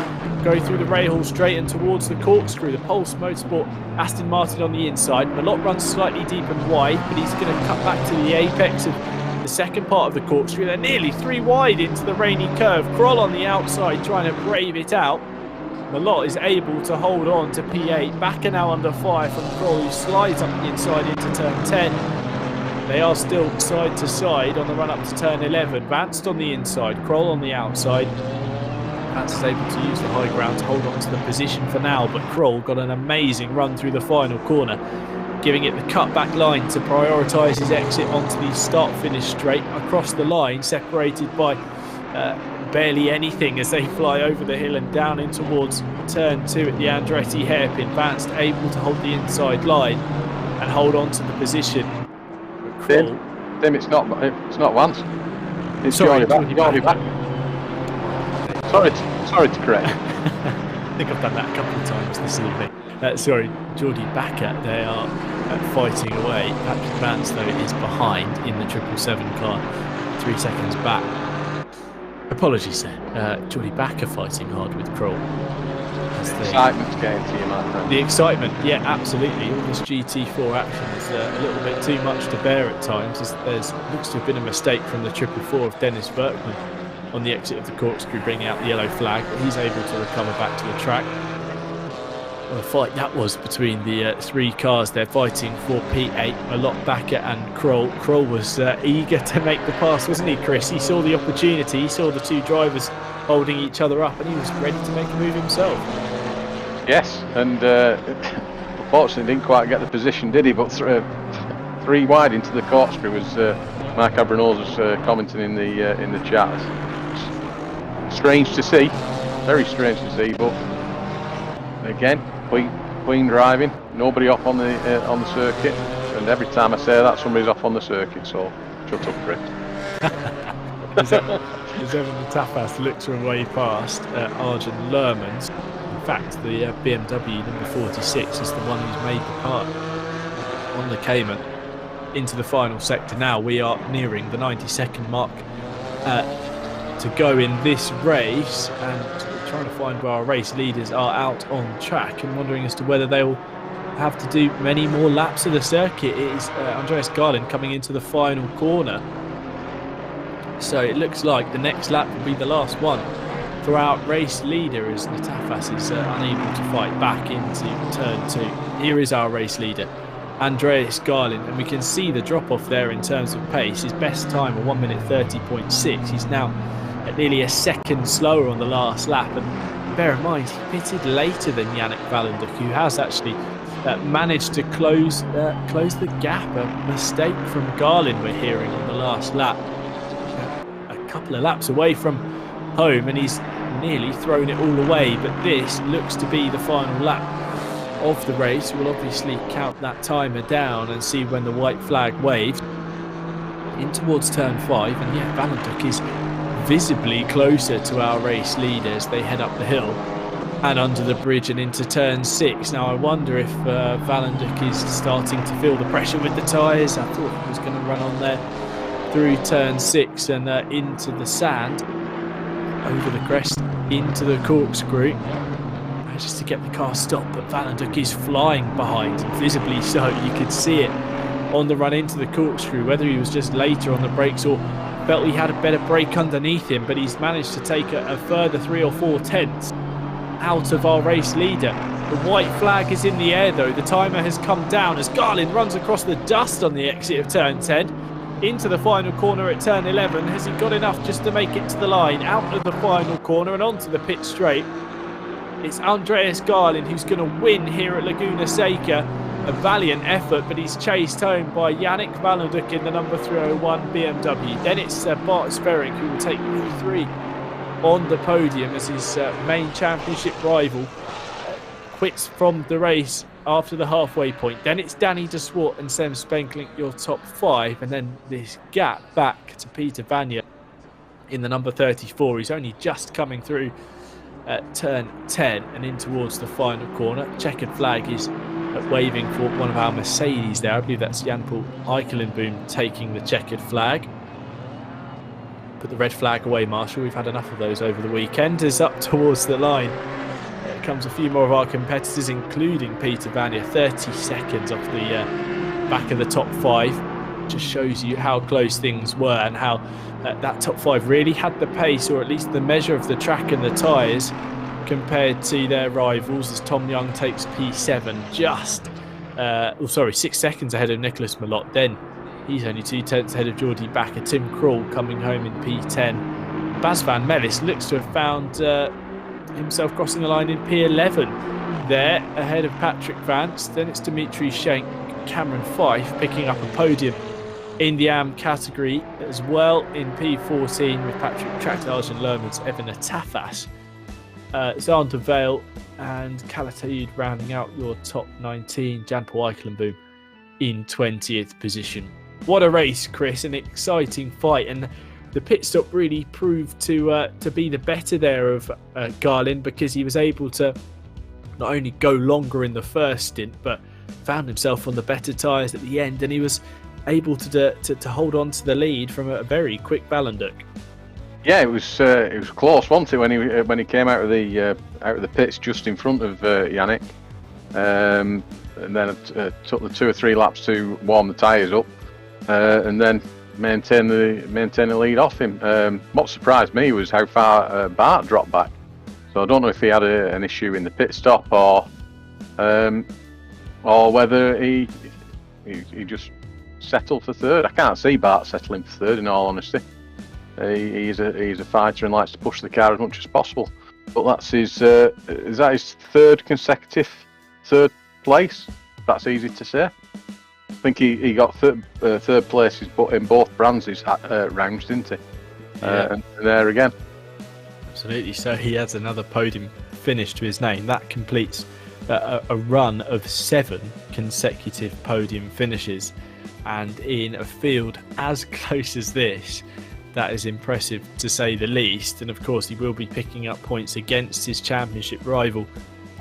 go through the Rahal straight and towards the corkscrew. The Pulse Motorsport Aston Martin on the inside. Malott runs slightly deep and wide, but he's going to cut back to the apex of the second part of the corkscrew. They're nearly 3 wide into the rainy curve. Kroll on the outside trying to brave it out. Malott is able to hold on to P8. Backer now under fire from Kroll, who slides up the inside into turn 10. They are still side to side on the run up to turn 11. Vance on the inside, Kroll on the outside. Vance is able to use the high ground to hold on to the position for now, but Kroll got an amazing run through the final corner, giving it the cutback line to prioritise his exit onto the start-finish straight across the line, separated by barely anything as they fly over the hill and down in towards turn 2 at the Andretti hairpin. Vance able to hold the inside line and hold on to the position. Tim, it's not Vance. It's Jordy Back. Sorry to correct. I think I've done that a couple of times this evening. Jordy Backer, they are fighting away. Patrick Vance, though, is behind in the 777 car, 3 seconds back. Apologies there. Jordy Backer fighting hard with Kroll. The excitement's getting to you, man. The excitement, yeah, absolutely. All this GT4 action is a little bit too much to bear at times. There's looks to have been a mistake from the 444 of Dennis Berkman on the exit of the corkscrew, bringing out the yellow flag, but he's able to recover back to the track. Well, the fight that was between the 3 cars. They're fighting for P8, Malott, Backer and Kroll. Kroll was eager to make the pass, wasn't he, Chris? He saw the opportunity, he saw the 2 drivers holding each other up, and he was ready to make a move himself. Yes, and unfortunately didn't quite get the position, did he? But 3 wide into the corkscrew, as Mark Abranoz was commenting in the chat. Strange to see, very strange to see, but again, clean driving, nobody off on the circuit, and every time I say that, somebody's off on the circuit, so shut up, Chris. As Evan Tapas looks from way past Arjun Lermans. In fact, the BMW number 46 is the one who's made the part on the Cayman into the final sector. Now we are nearing the 90-second mark to go in this race, and trying to find where our race leaders are out on track, and wondering as to whether they will have to do many more laps of the circuit. It is Andreas Garland coming into the final corner, so it looks like the next lap will be the last one for our race leader, as Natafas is unable to fight back into turn 2. Here is our race leader, Andreas Garland, and we can see the drop off there in terms of pace. His best time of 1:30.6. He's now at nearly a second slower on the last lap, and bear in mind he pitted later than Yannick Valenduk, who has actually managed to close the gap. A mistake from Garland we're hearing on the last lap, a couple of laps away from home, and he's nearly thrown it all away. But this looks to be the final lap of the race. We'll obviously count that timer down and see when the white flag waves in towards turn 5, and yeah, Valenduk is visibly closer to our race leader as they head up the hill and under the bridge and into turn 6. Now I wonder if Valenduk is starting to feel the pressure with the tyres. I thought he was going to run on there through turn 6 and into the sand, over the crest, into the corkscrew. Manages to get the car stopped, but Valenduk is flying behind, visibly so. You could see it on the run into the corkscrew, whether he was just later on the brakes or felt he had a better brake underneath him, but he's managed to take a further 3 or 4 tenths out of our race leader. The white flag is in the air though. The timer has come down as Garland runs across the dust on the exit of turn 10 into the final corner at turn 11. Has he got enough just to make it to the line, out of the final corner and onto the pit straight? It's Andreas Garland who's going to win here at Laguna Seca. A valiant effort, but he's chased home by Yannick Valenduk in the number 301 BMW. Then it's Bart Sverrik who will take P3 on the podium as his main championship rival quits from the race after the halfway point. Then it's Danny de Swart and Sem Spenklink, your top 5, and then this gap back to Peter Vanya in the number 34. He's only just coming through at turn 10 and in towards the final corner. Checkered flag is waving for one of our Mercedes there. I believe that's Jan-Paul Eikelenboom taking the checkered flag. Put the red flag away, Marshall. We've had enough of those over the weekend. Is up towards the line. Here comes a few more of our competitors, including Peter Vanya. 30 seconds off the back of the top 5. Just shows you how close things were and how that top 5 really had the pace, or at least the measure of the track and the tyres, compared to their rivals, as Tom Young takes P7 just 6 seconds ahead of Nicholas Malott. Then he's only 2/10 ahead of Geordie Backer. Tim Krul coming home in P10. Bas van Mellis looks to have found himself crossing the line in P11 there ahead of Patrick Vance. Then it's Dimitri Schenk, Cameron Fife picking up a podium in the AM category as well in P14 with Patrick Tractage and Lerman's Evan Atafas. Zander Vale and Kalataid rounding out your top 19. Jan-Paul Eikelenboom in 20th position. What a race, Chris, an exciting fight, and the pit stop really proved to be the better there of Garlin, because he was able to not only go longer in the first stint, but found himself on the better tyres at the end, and he was able to hold on to the lead from a very quick Ballanduc. Yeah, it was close, wasn't it, when he came out of the pits just in front of Yannick, and then it took the 2 or 3 laps to warm the tyres up, and then maintain the lead off him. What surprised me was how far Bart dropped back. So I don't know if he had an issue in the pit stop or whether he just settled for third. I can't see Bart settling for third, in all honesty. He's a fighter and likes to push the car as much as possible. But that's his is that his third consecutive third place? That's easy to say. I think he got third places, but in both brands' rounds, didn't he? Yeah. And there again. Absolutely. So he has another podium finish to his name. That completes a run of 7 consecutive podium finishes, and in a field as close as this, that is impressive to say the least. And of course he will be picking up points against his championship rival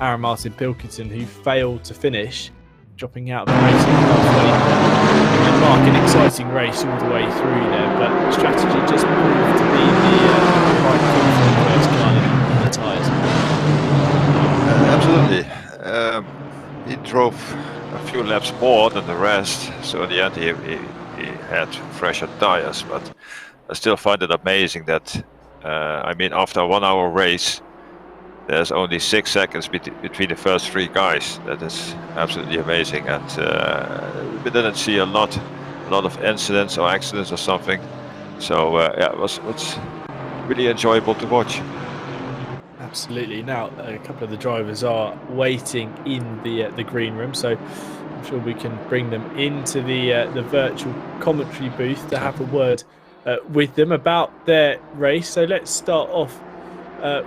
Aaron Martin Pilkington, who failed to finish, dropping out of the race halfway. And Mark, an exciting race all the way through there, but strategy just proved to be the right call for Andreas Garlin on the tyres. Absolutely. He drove a few laps more than the rest, so in the end he had fresher tyres, but I still find it amazing that after a 1 hour race there's only 6 seconds between the first 3 guys. That is absolutely amazing, and we didn't see a lot of incidents or accidents or something, so it was really enjoyable to watch. Absolutely. Now a couple of the drivers are waiting in the green room, so I'm sure we can bring them into the virtual commentary booth to have a word with them about their race. So let's start off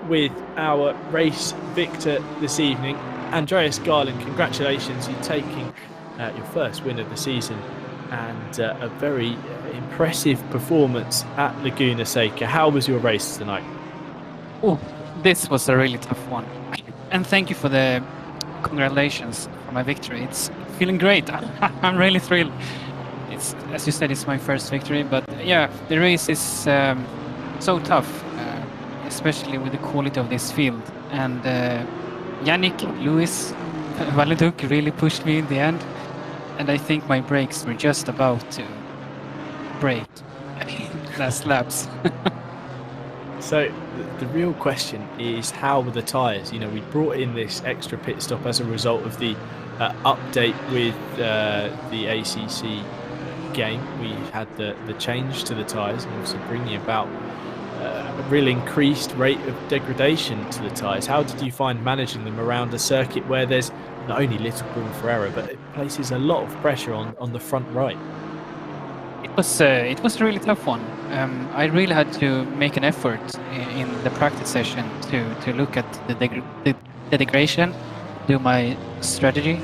with our race victor this evening, Andreas Garlin. Congratulations, you're taking your first win of the season, and a very impressive performance at Laguna Seca. How was your race tonight? Oh, this was a really tough one, and thank you for the congratulations for my victory. It's feeling great. I'm really thrilled. It's, as you said, it's my first victory, but yeah, the race is so tough, especially with the quality of this field. And Yannick Lewis Valeduk really pushed me in the end, and I think my brakes were just about to break last laps. So the real question is, how were the tyres? You know, we brought in this extra pit stop as a result of the update with the ACC game. We had the change to the tyres, and also bringing about a real increased rate of degradation to the tyres. How did you find managing them around a circuit where there's not only little room for error, but it places a lot of pressure on the front right? It was a really tough one. I really had to make an effort in the practice session to look at the degradation, do my strategy.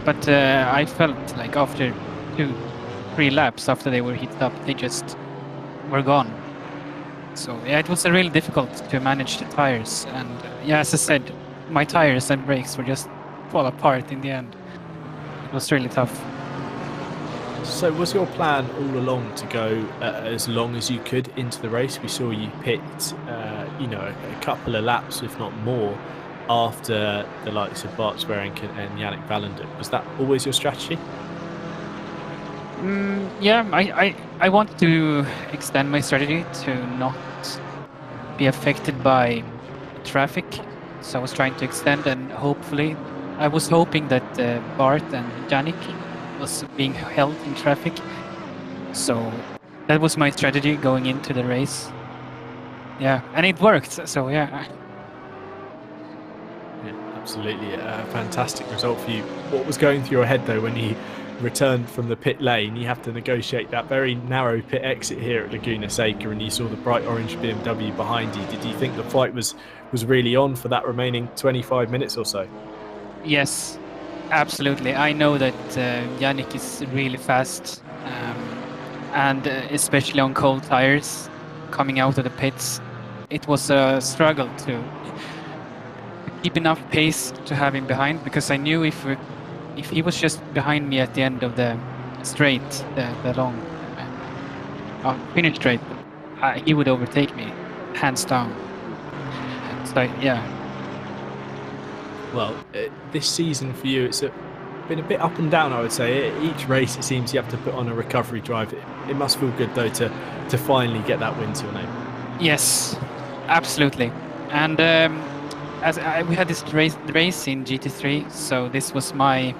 But I felt like after 2-3 laps after they were heated up, they just were gone. So yeah, it was really difficult to manage the tires. And yeah, as I said, my tires and brakes were just fall apart in the end. It was really tough. So was your plan all along to go as long as you could into the race? We saw you pit, a couple of laps, if not more, after the likes of Bart Swearing and Yannick Valenduc. Was that always your strategy? Yeah, I wanted to extend my strategy to not be affected by traffic. So I was trying to extend, and hopefully, I was hoping that Bart and Yannick was being held in traffic. So that was my strategy going into the race. Yeah, and it worked. So yeah. Yeah, absolutely. A fantastic result for you. What was going through your head though when you returned from the pit lane? You have to negotiate that very narrow pit exit here at Laguna Seca, and you saw the bright orange BMW behind you. Did you think the fight was really on for that remaining 25 minutes or so? Yes, absolutely. I know that Yannick is really fast, and especially on cold tires, coming out of the pits, it was a struggle to keep enough pace to have him behind, because I knew if he was just behind me at the end of the straight, the long finish straight, he would overtake me, hands down. So yeah. Well, this season for you, it's been a bit up and down, I would say. Each race, it seems you have to put on a recovery drive. It must feel good, though, to finally get that win to your name. Yes, absolutely. And we had this race in GT3, so this was my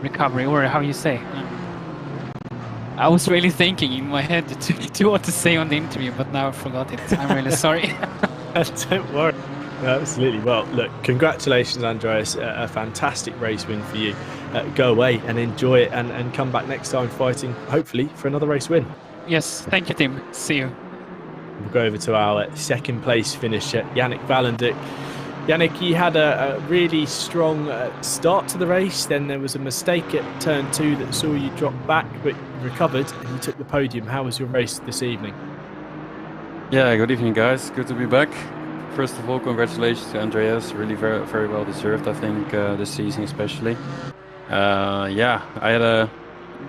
recovery, or how you say. I was really thinking in my head to what to say on the interview, but now I forgot it. I'm really sorry. Don't worry. Absolutely. Well, look, congratulations, Andreas. A fantastic race win for you. Go away and enjoy it, and come back next time fighting, hopefully, for another race win. Yes, thank you, Tim. See you. We'll go over to our second place finisher, Yannick Valenduc. Yannick, you had a really strong start to the race. Then there was a mistake at turn 2 that saw you drop back, but recovered and you took the podium. How was your race this evening? Yeah, good evening, guys. Good to be back. First of all, congratulations to Andreas. Really very, very well deserved, I think, this season especially. Yeah, I had a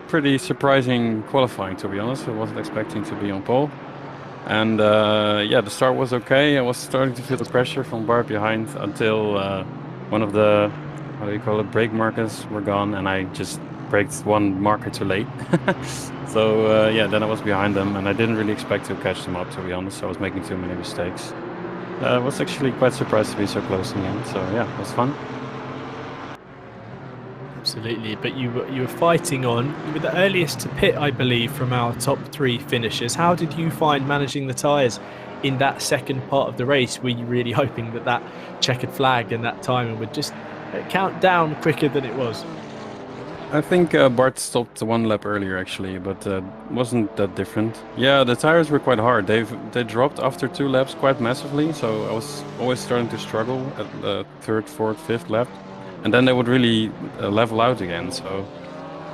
pretty surprising qualifying, to be honest. I wasn't expecting to be on pole. And yeah, the start was okay. I was starting to feel the pressure from Bart behind until one of the, brake markers were gone, and I just braked one marker too late. So yeah, then I was behind them, and I didn't really expect to catch them up, to be honest. I was making too many mistakes. I was actually quite surprised to be so close in the end, so yeah, it was fun. Absolutely, but you were fighting on. You were the earliest to pit, I believe, from our top 3 finishers. How did you find managing the tyres in that second part of the race? Were you really hoping that checkered flag and that timing would just count down quicker than it was? I think Bart stopped 1 lap earlier actually, but wasn't that different. Yeah, the tires were quite hard. They dropped after 2 laps quite massively, so I was always starting to struggle at the 3rd, 4th, 5th lap. And then they would really level out again. So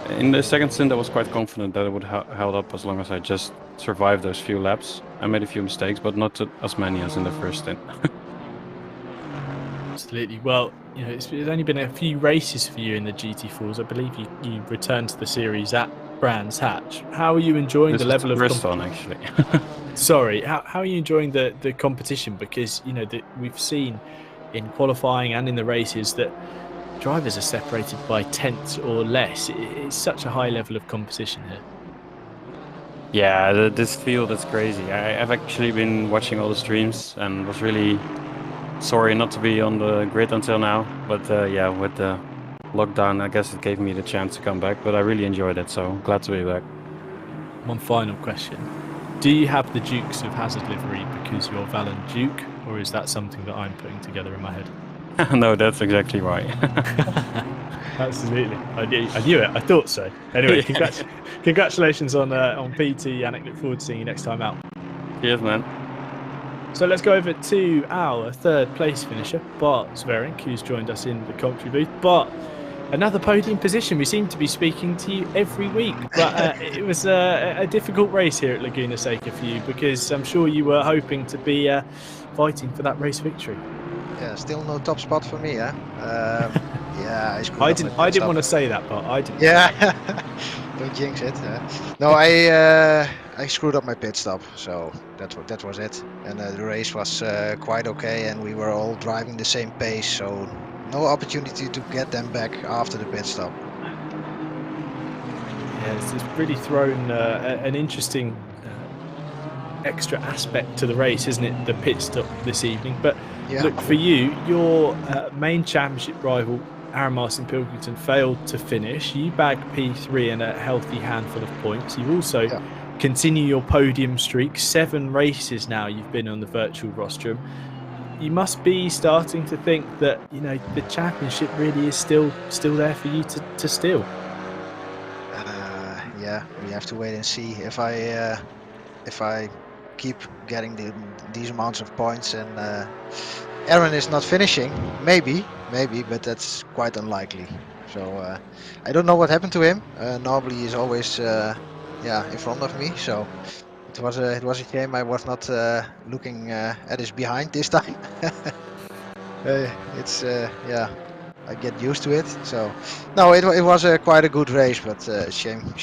in the second stint, I was quite confident that it would held up as long as I just survived those few laps. I made a few mistakes, but not as many as in the first stint. Absolutely. Well, it's only been a few races for you in the GT4s. I believe you returned to the series at Brands Hatch. How are you enjoying the level of competition? Actually. Sorry. How are you enjoying the competition? Because we've seen in qualifying and in the races that drivers are separated by tenths or less. It's such a high level of competition here. Yeah, this field is crazy. I've actually been watching all the streams and was really sorry not to be on the grid until now. But yeah, with the lockdown, I guess it gave me the chance to come back. But I really enjoyed it, so glad to be back. One final question. Do you have the Dukes of Hazzard livery because you're Valen Duke, or is that something that I'm putting together in my head? No, that's exactly right. Absolutely. I knew it. I thought so. Anyway, congratulations on PT, Yannick. Look forward to seeing you next time out. Cheers, man. So let's go over to our 3rd place finisher, Bart Swearing, who's joined us in the commentary booth. Bart, another podium position. We seem to be speaking to you every week, but it was a difficult race here at Laguna Seca for you, because I'm sure you were hoping to be fighting for that race victory. Yeah, still no top spot for me, huh? Yeah, I screwed up my pit I didn't stop. want to say that, but I didn't. Yeah, don't jinx it. No, I screwed up my pit stop, so that was it. And the race was quite okay, and we were all driving the same pace, so no opportunity to get them back after the pit stop. Yeah, it's really thrown an interesting extra aspect to the race, isn't it? The pit stop this evening. But Yeah. look, for you, your main championship rival, Aaron Martin Pilkington, failed to finish. You bagged P3 and a healthy handful of points. You also continue your podium streak. 7 races now you've been on the virtual rostrum. You must be starting to think that, you know, the championship really is still there for you to steal. Yeah, we have to wait and see if I keep getting these amounts of points and Aaron is not finishing. Maybe, but that's quite unlikely. So I don't know what happened to him. Normally he's always in front of me. So it was a shame I was not looking at his behind this time. It's I get used to it. So no, it was quite a good race, but shame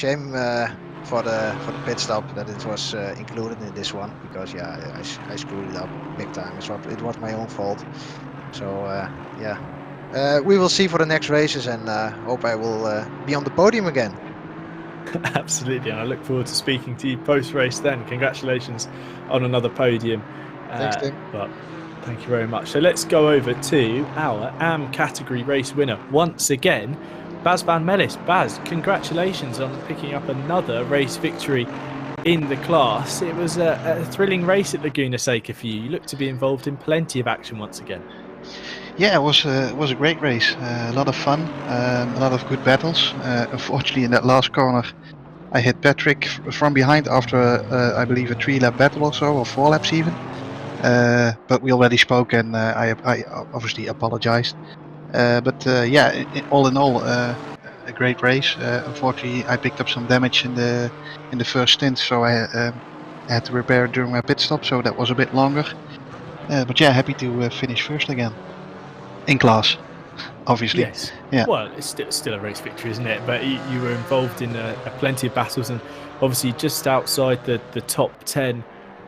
for the pit stop that it was included in this one, because I screwed it up big time. It was my own fault. So we will see for the next races, and hope I will be on the podium again. Absolutely, and I look forward to speaking to you post-race then. Congratulations on another podium. Thanks, Tim. But thank you very much. So let's go over to our AM category race winner once again, Baz van Mellis. Baz, congratulations on picking up another race victory in the class. It was a thrilling race at Laguna Seca for you. You look to be involved in plenty of action once again. Yeah, it was a great race. A lot of fun, a lot of good battles. Unfortunately, in that last corner, I hit Patrick from behind after I believe a 3-lap battle or so, or 4 laps even. But we already spoke, and I obviously apologized. All in all, a great race. Unfortunately, I picked up some damage in the first stint, so I had to repair it during my pit stop, so that was a bit longer. But yeah, happy to finish first again in class, obviously. Yes. Yeah. Well, it's still a race victory, isn't it? But you were involved in plenty of battles, and obviously just outside the top 10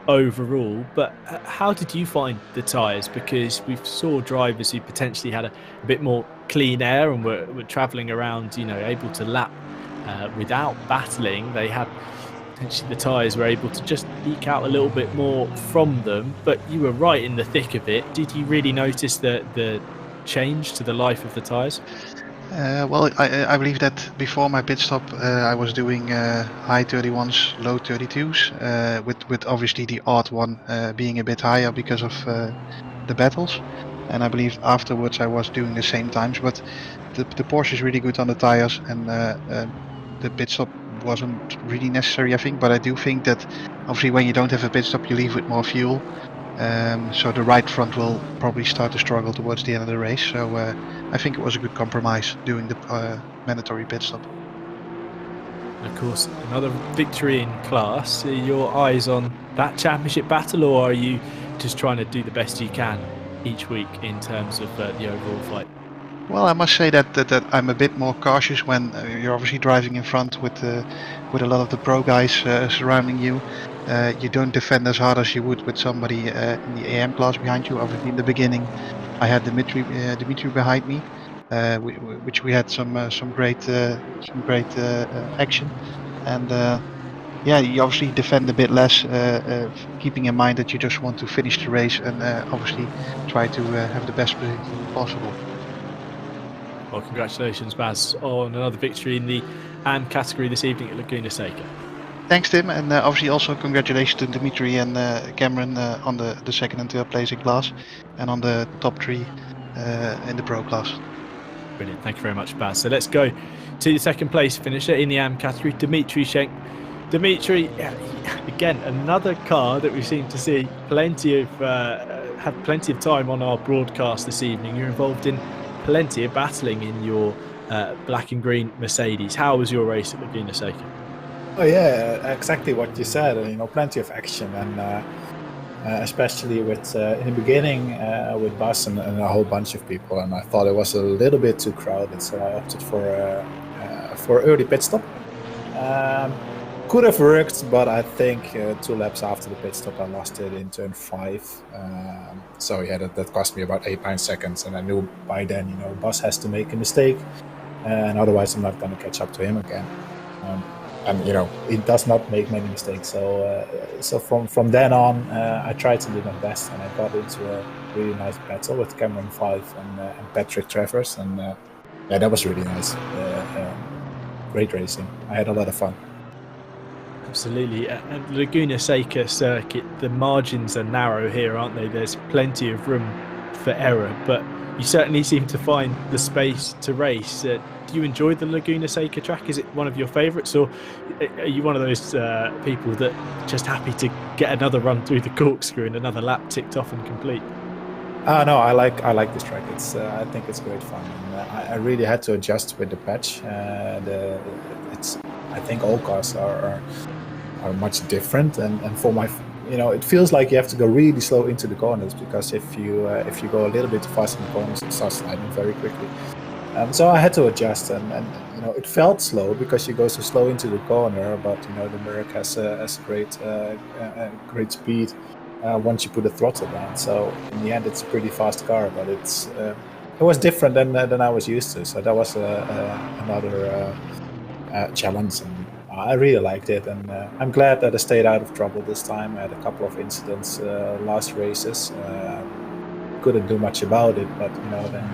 overall. But how did you find the tyres? Because we saw drivers who potentially had a bit more clean air and were travelling around, you know, able to lap without battling. They had potentially the tyres were able to just eke out a little bit more from them. But you were right in the thick of it. Did you really notice the change to the life of the tyres? Well, I believe that before my pit stop, I was doing high 31s, low 32s, with obviously the odd one being a bit higher because of the battles. And I believe afterwards I was doing the same times, but the Porsche is really good on the tires, and the pit stop wasn't really necessary, I think. But I do think that obviously when you don't have a pit stop, you leave with more fuel. So the right front will probably start to struggle towards the end of the race. So I think it was a good compromise doing the mandatory pit stop. Of course, another victory in class. Are your eyes on that championship battle, or are you just trying to do the best you can each week in terms of the overall fight? Well, I must say that I'm a bit more cautious when you're obviously driving in front with a lot of the pro guys surrounding you. You don't defend as hard as you would with somebody in the AM class behind you. Obviously, in the beginning, I had Dimitri behind me, which we had some great action, and you obviously defend a bit less, keeping in mind that you just want to finish the race and obviously try to have the best position possible. Well, congratulations, Baz, on another victory in the AM category this evening at Laguna Seca. Thanks, Tim, and obviously also congratulations to Dimitri and Cameron on the second and third place in class, and on the top 3 in the pro class. Brilliant, thank you very much, Baz. So let's go to the second place finisher in the AM category, Dimitri Schenk. Dimitri, again, another car that we seem to see have plenty of time on our broadcast this evening. You're involved in plenty of battling in your black and green Mercedes. How was your race at Laguna Seca? Oh yeah, exactly what you said. You know, plenty of action, and especially with in the beginning with Bas and a whole bunch of people, and I thought it was a little bit too crowded, so I opted for early pit stop. Could have worked, but I think 2 laps after the pit stop I lost it in turn 5. So yeah, that cost me about 8-9 seconds, and I knew by then, you know, Bas has to make a mistake, and otherwise I'm not going to catch up to him again. And you know, he does not make many mistakes. So from then on, I tried to do my best, and I got into a really nice battle with Cameron 5 and Patrick Travers, and yeah, that was really nice. Great racing. I had a lot of fun. Absolutely. And the Laguna Seca circuit, the margins are narrow here, aren't they? There's plenty of room for error, but you certainly seem to find the space to race. Do you enjoy the Laguna Seca track? Is it one of your favourites, or are you one of those people that are just happy to get another run through the corkscrew and another lap ticked off and complete? No, I like this track. It's I think it's great fun. And, I really had to adjust with the patch. I think all cars are much different, and for my, you know, it feels like you have to go really slow into the corners, because if you go a little bit too fast in the corners, it starts sliding very quickly. So I had to adjust, and you know, it felt slow because you go so slow into the corner, but you know, the Merc has great speed once you put the throttle down. So in the end, it's a pretty fast car, but it was different than I was used to. So that was another challenge, and I really liked it, and I'm glad that I stayed out of trouble this time. I had a couple of incidents last races. Couldn't do much about it, but you know, then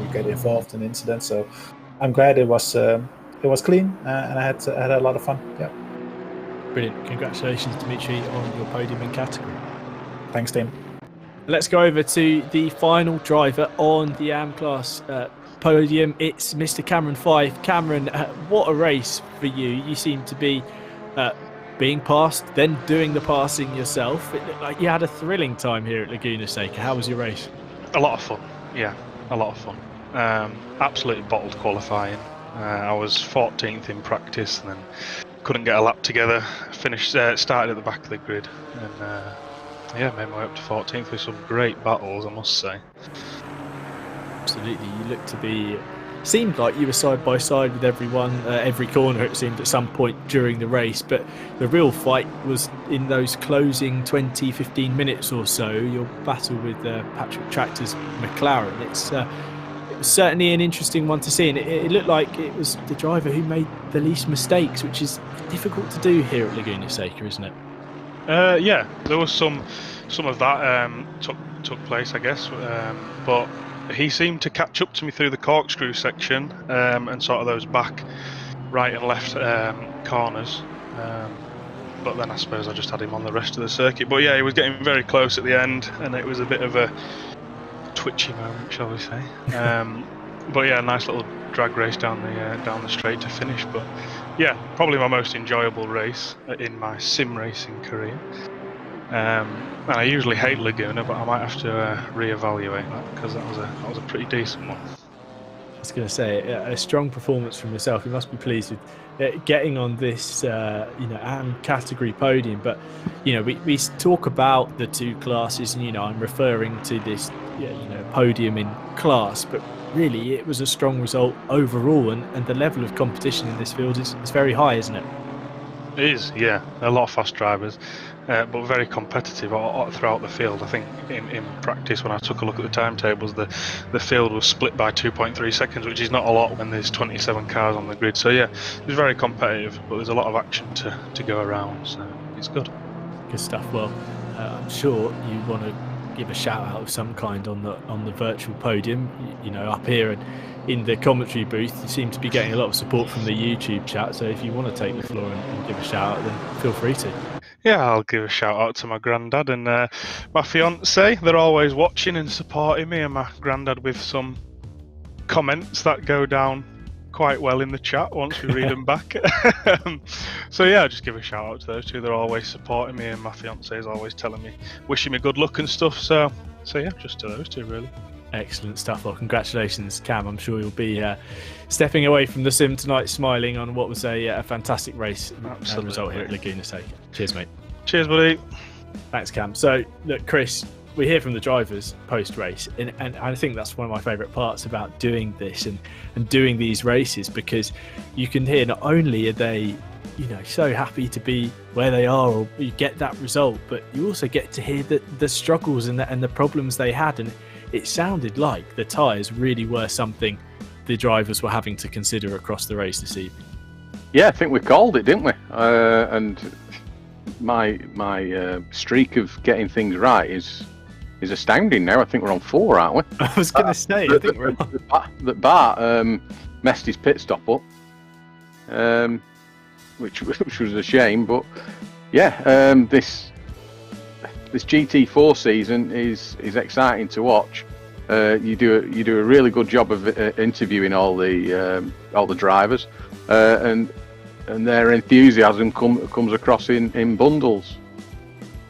you get involved in incidents. So I'm glad it was clean, and I had a lot of fun. Yeah. Brilliant. Congratulations, Dimitri, on your podium in category. Thanks, Tim. Let's go over to the final driver on the AM class podium. It's Mr. Cameron 5. Cameron, what a race for you. You seem to be being passed, then doing the passing yourself. It looked like you had a thrilling time here at Laguna Seca. How was your race? A lot of fun. Yeah, a lot of fun. Absolutely bottled qualifying. I was 14th in practice, and then couldn't get a lap together. Started at the back of the grid, and yeah, made my way up to 14th with some great battles, I must say. Absolutely. You looked to be... Seemed like you were side by side with everyone, every corner it seemed at some point during the race, but the real fight was in those closing 20-15 minutes or so, your battle with Patrick Tractor's McLaren. It was certainly an interesting one to see, and it looked like it was the driver who made the least mistakes, which is difficult to do here at Laguna Seca, isn't it? Yeah, there was some of that took place, I guess, but he seemed to catch up to me through the corkscrew section and sort of those back right and left corners. But then I suppose I just had him on the rest of the circuit. But yeah, he was getting very close at the end, and it was a bit of a twitchy moment, shall we say. But yeah, nice little drag race down the straight to finish. But yeah, probably my most enjoyable race in my sim racing career. And I usually hate Laguna, but I might have to reevaluate that, because that was a pretty decent one. I was going to say, a strong performance from yourself. You must be pleased with getting on this, AM category podium. But you know, we talk about the two classes, and you know, I'm referring to this, podium in class. But really, it was a strong result overall, and the level of competition in this field is very high, isn't it? It is, yeah. A lot of fast drivers. But very competitive throughout the field. I think in practice, when I took a look at the timetables, the field was split by 2.3 seconds, which is not a lot when there's 27 cars on the grid. So yeah, it was very competitive, but there's a lot of action to go around, so it's good. Good stuff. Well, I'm sure you want to give a shout out of some kind on the virtual podium. You know, up here and in the commentary booth, you seem to be getting a lot of support from the YouTube chat. So if you want to take the floor and give a shout out, then feel free to. Yeah, I'll give a shout out to my granddad and my fiance. They're always watching and supporting me, and my granddad with some comments that go down quite well in the chat once we read them back. So yeah, I'll just give a shout out to those two. They're always supporting me, and my fiance is always telling me, wishing me good luck and stuff. So yeah, just to those two really. Excellent stuff. Well, congratulations, Cam. I'm sure you'll be stepping away from the sim tonight smiling on what was a fantastic race result here at Laguna Seca. Cheers, mate. Cheers, buddy. Thanks, Cam. So, look, Chris, we hear from the drivers post-race, and I think that's one of my favourite parts about doing this and doing these races, because you can hear not only are they, so happy to be where they are or you get that result, but you also get to hear the struggles and the problems they had, and it sounded like the tyres really were something the drivers were having to consider across the race this evening. Yeah, I think we called it, didn't we? And my streak of getting things right is astounding now. I think we're on 4, aren't we? I was going to say, I think we're on. That Bart messed his pit stop up, which was a shame. But yeah, this GT4 season is exciting to watch. You do a really good job of interviewing all the drivers, and their enthusiasm comes across in bundles.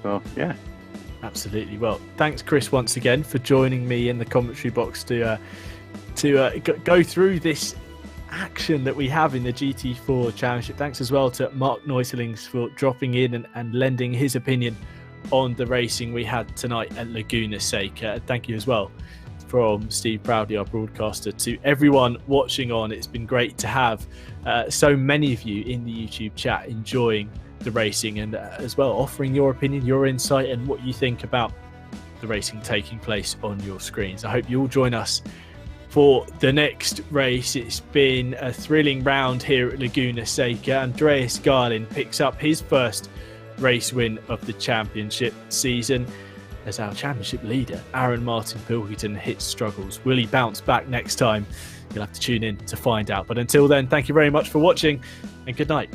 So yeah. Absolutely. Well, thanks, Chris, once again for joining me in the commentary box to go through this action that we have in the GT4 Championship. Thanks as well to Mark Neuselings for dropping in and lending his opinion on the racing we had tonight at Laguna Seca. Thank you as well from Steve Proudly, our broadcaster, to everyone watching on. It's been great to have so many of you in the YouTube chat enjoying the racing, and as well offering your opinion, your insight, and what you think about the racing taking place on your screens. I hope you all join us for the next race. It's been a thrilling round here at Laguna Seca. Andreas Garlin picks up his first race win of the championship season as our championship leader Aaron Martin Pilkington hits struggles. Will he bounce back next time? You'll have to tune in to find out. But until then, thank you very much for watching, and good night.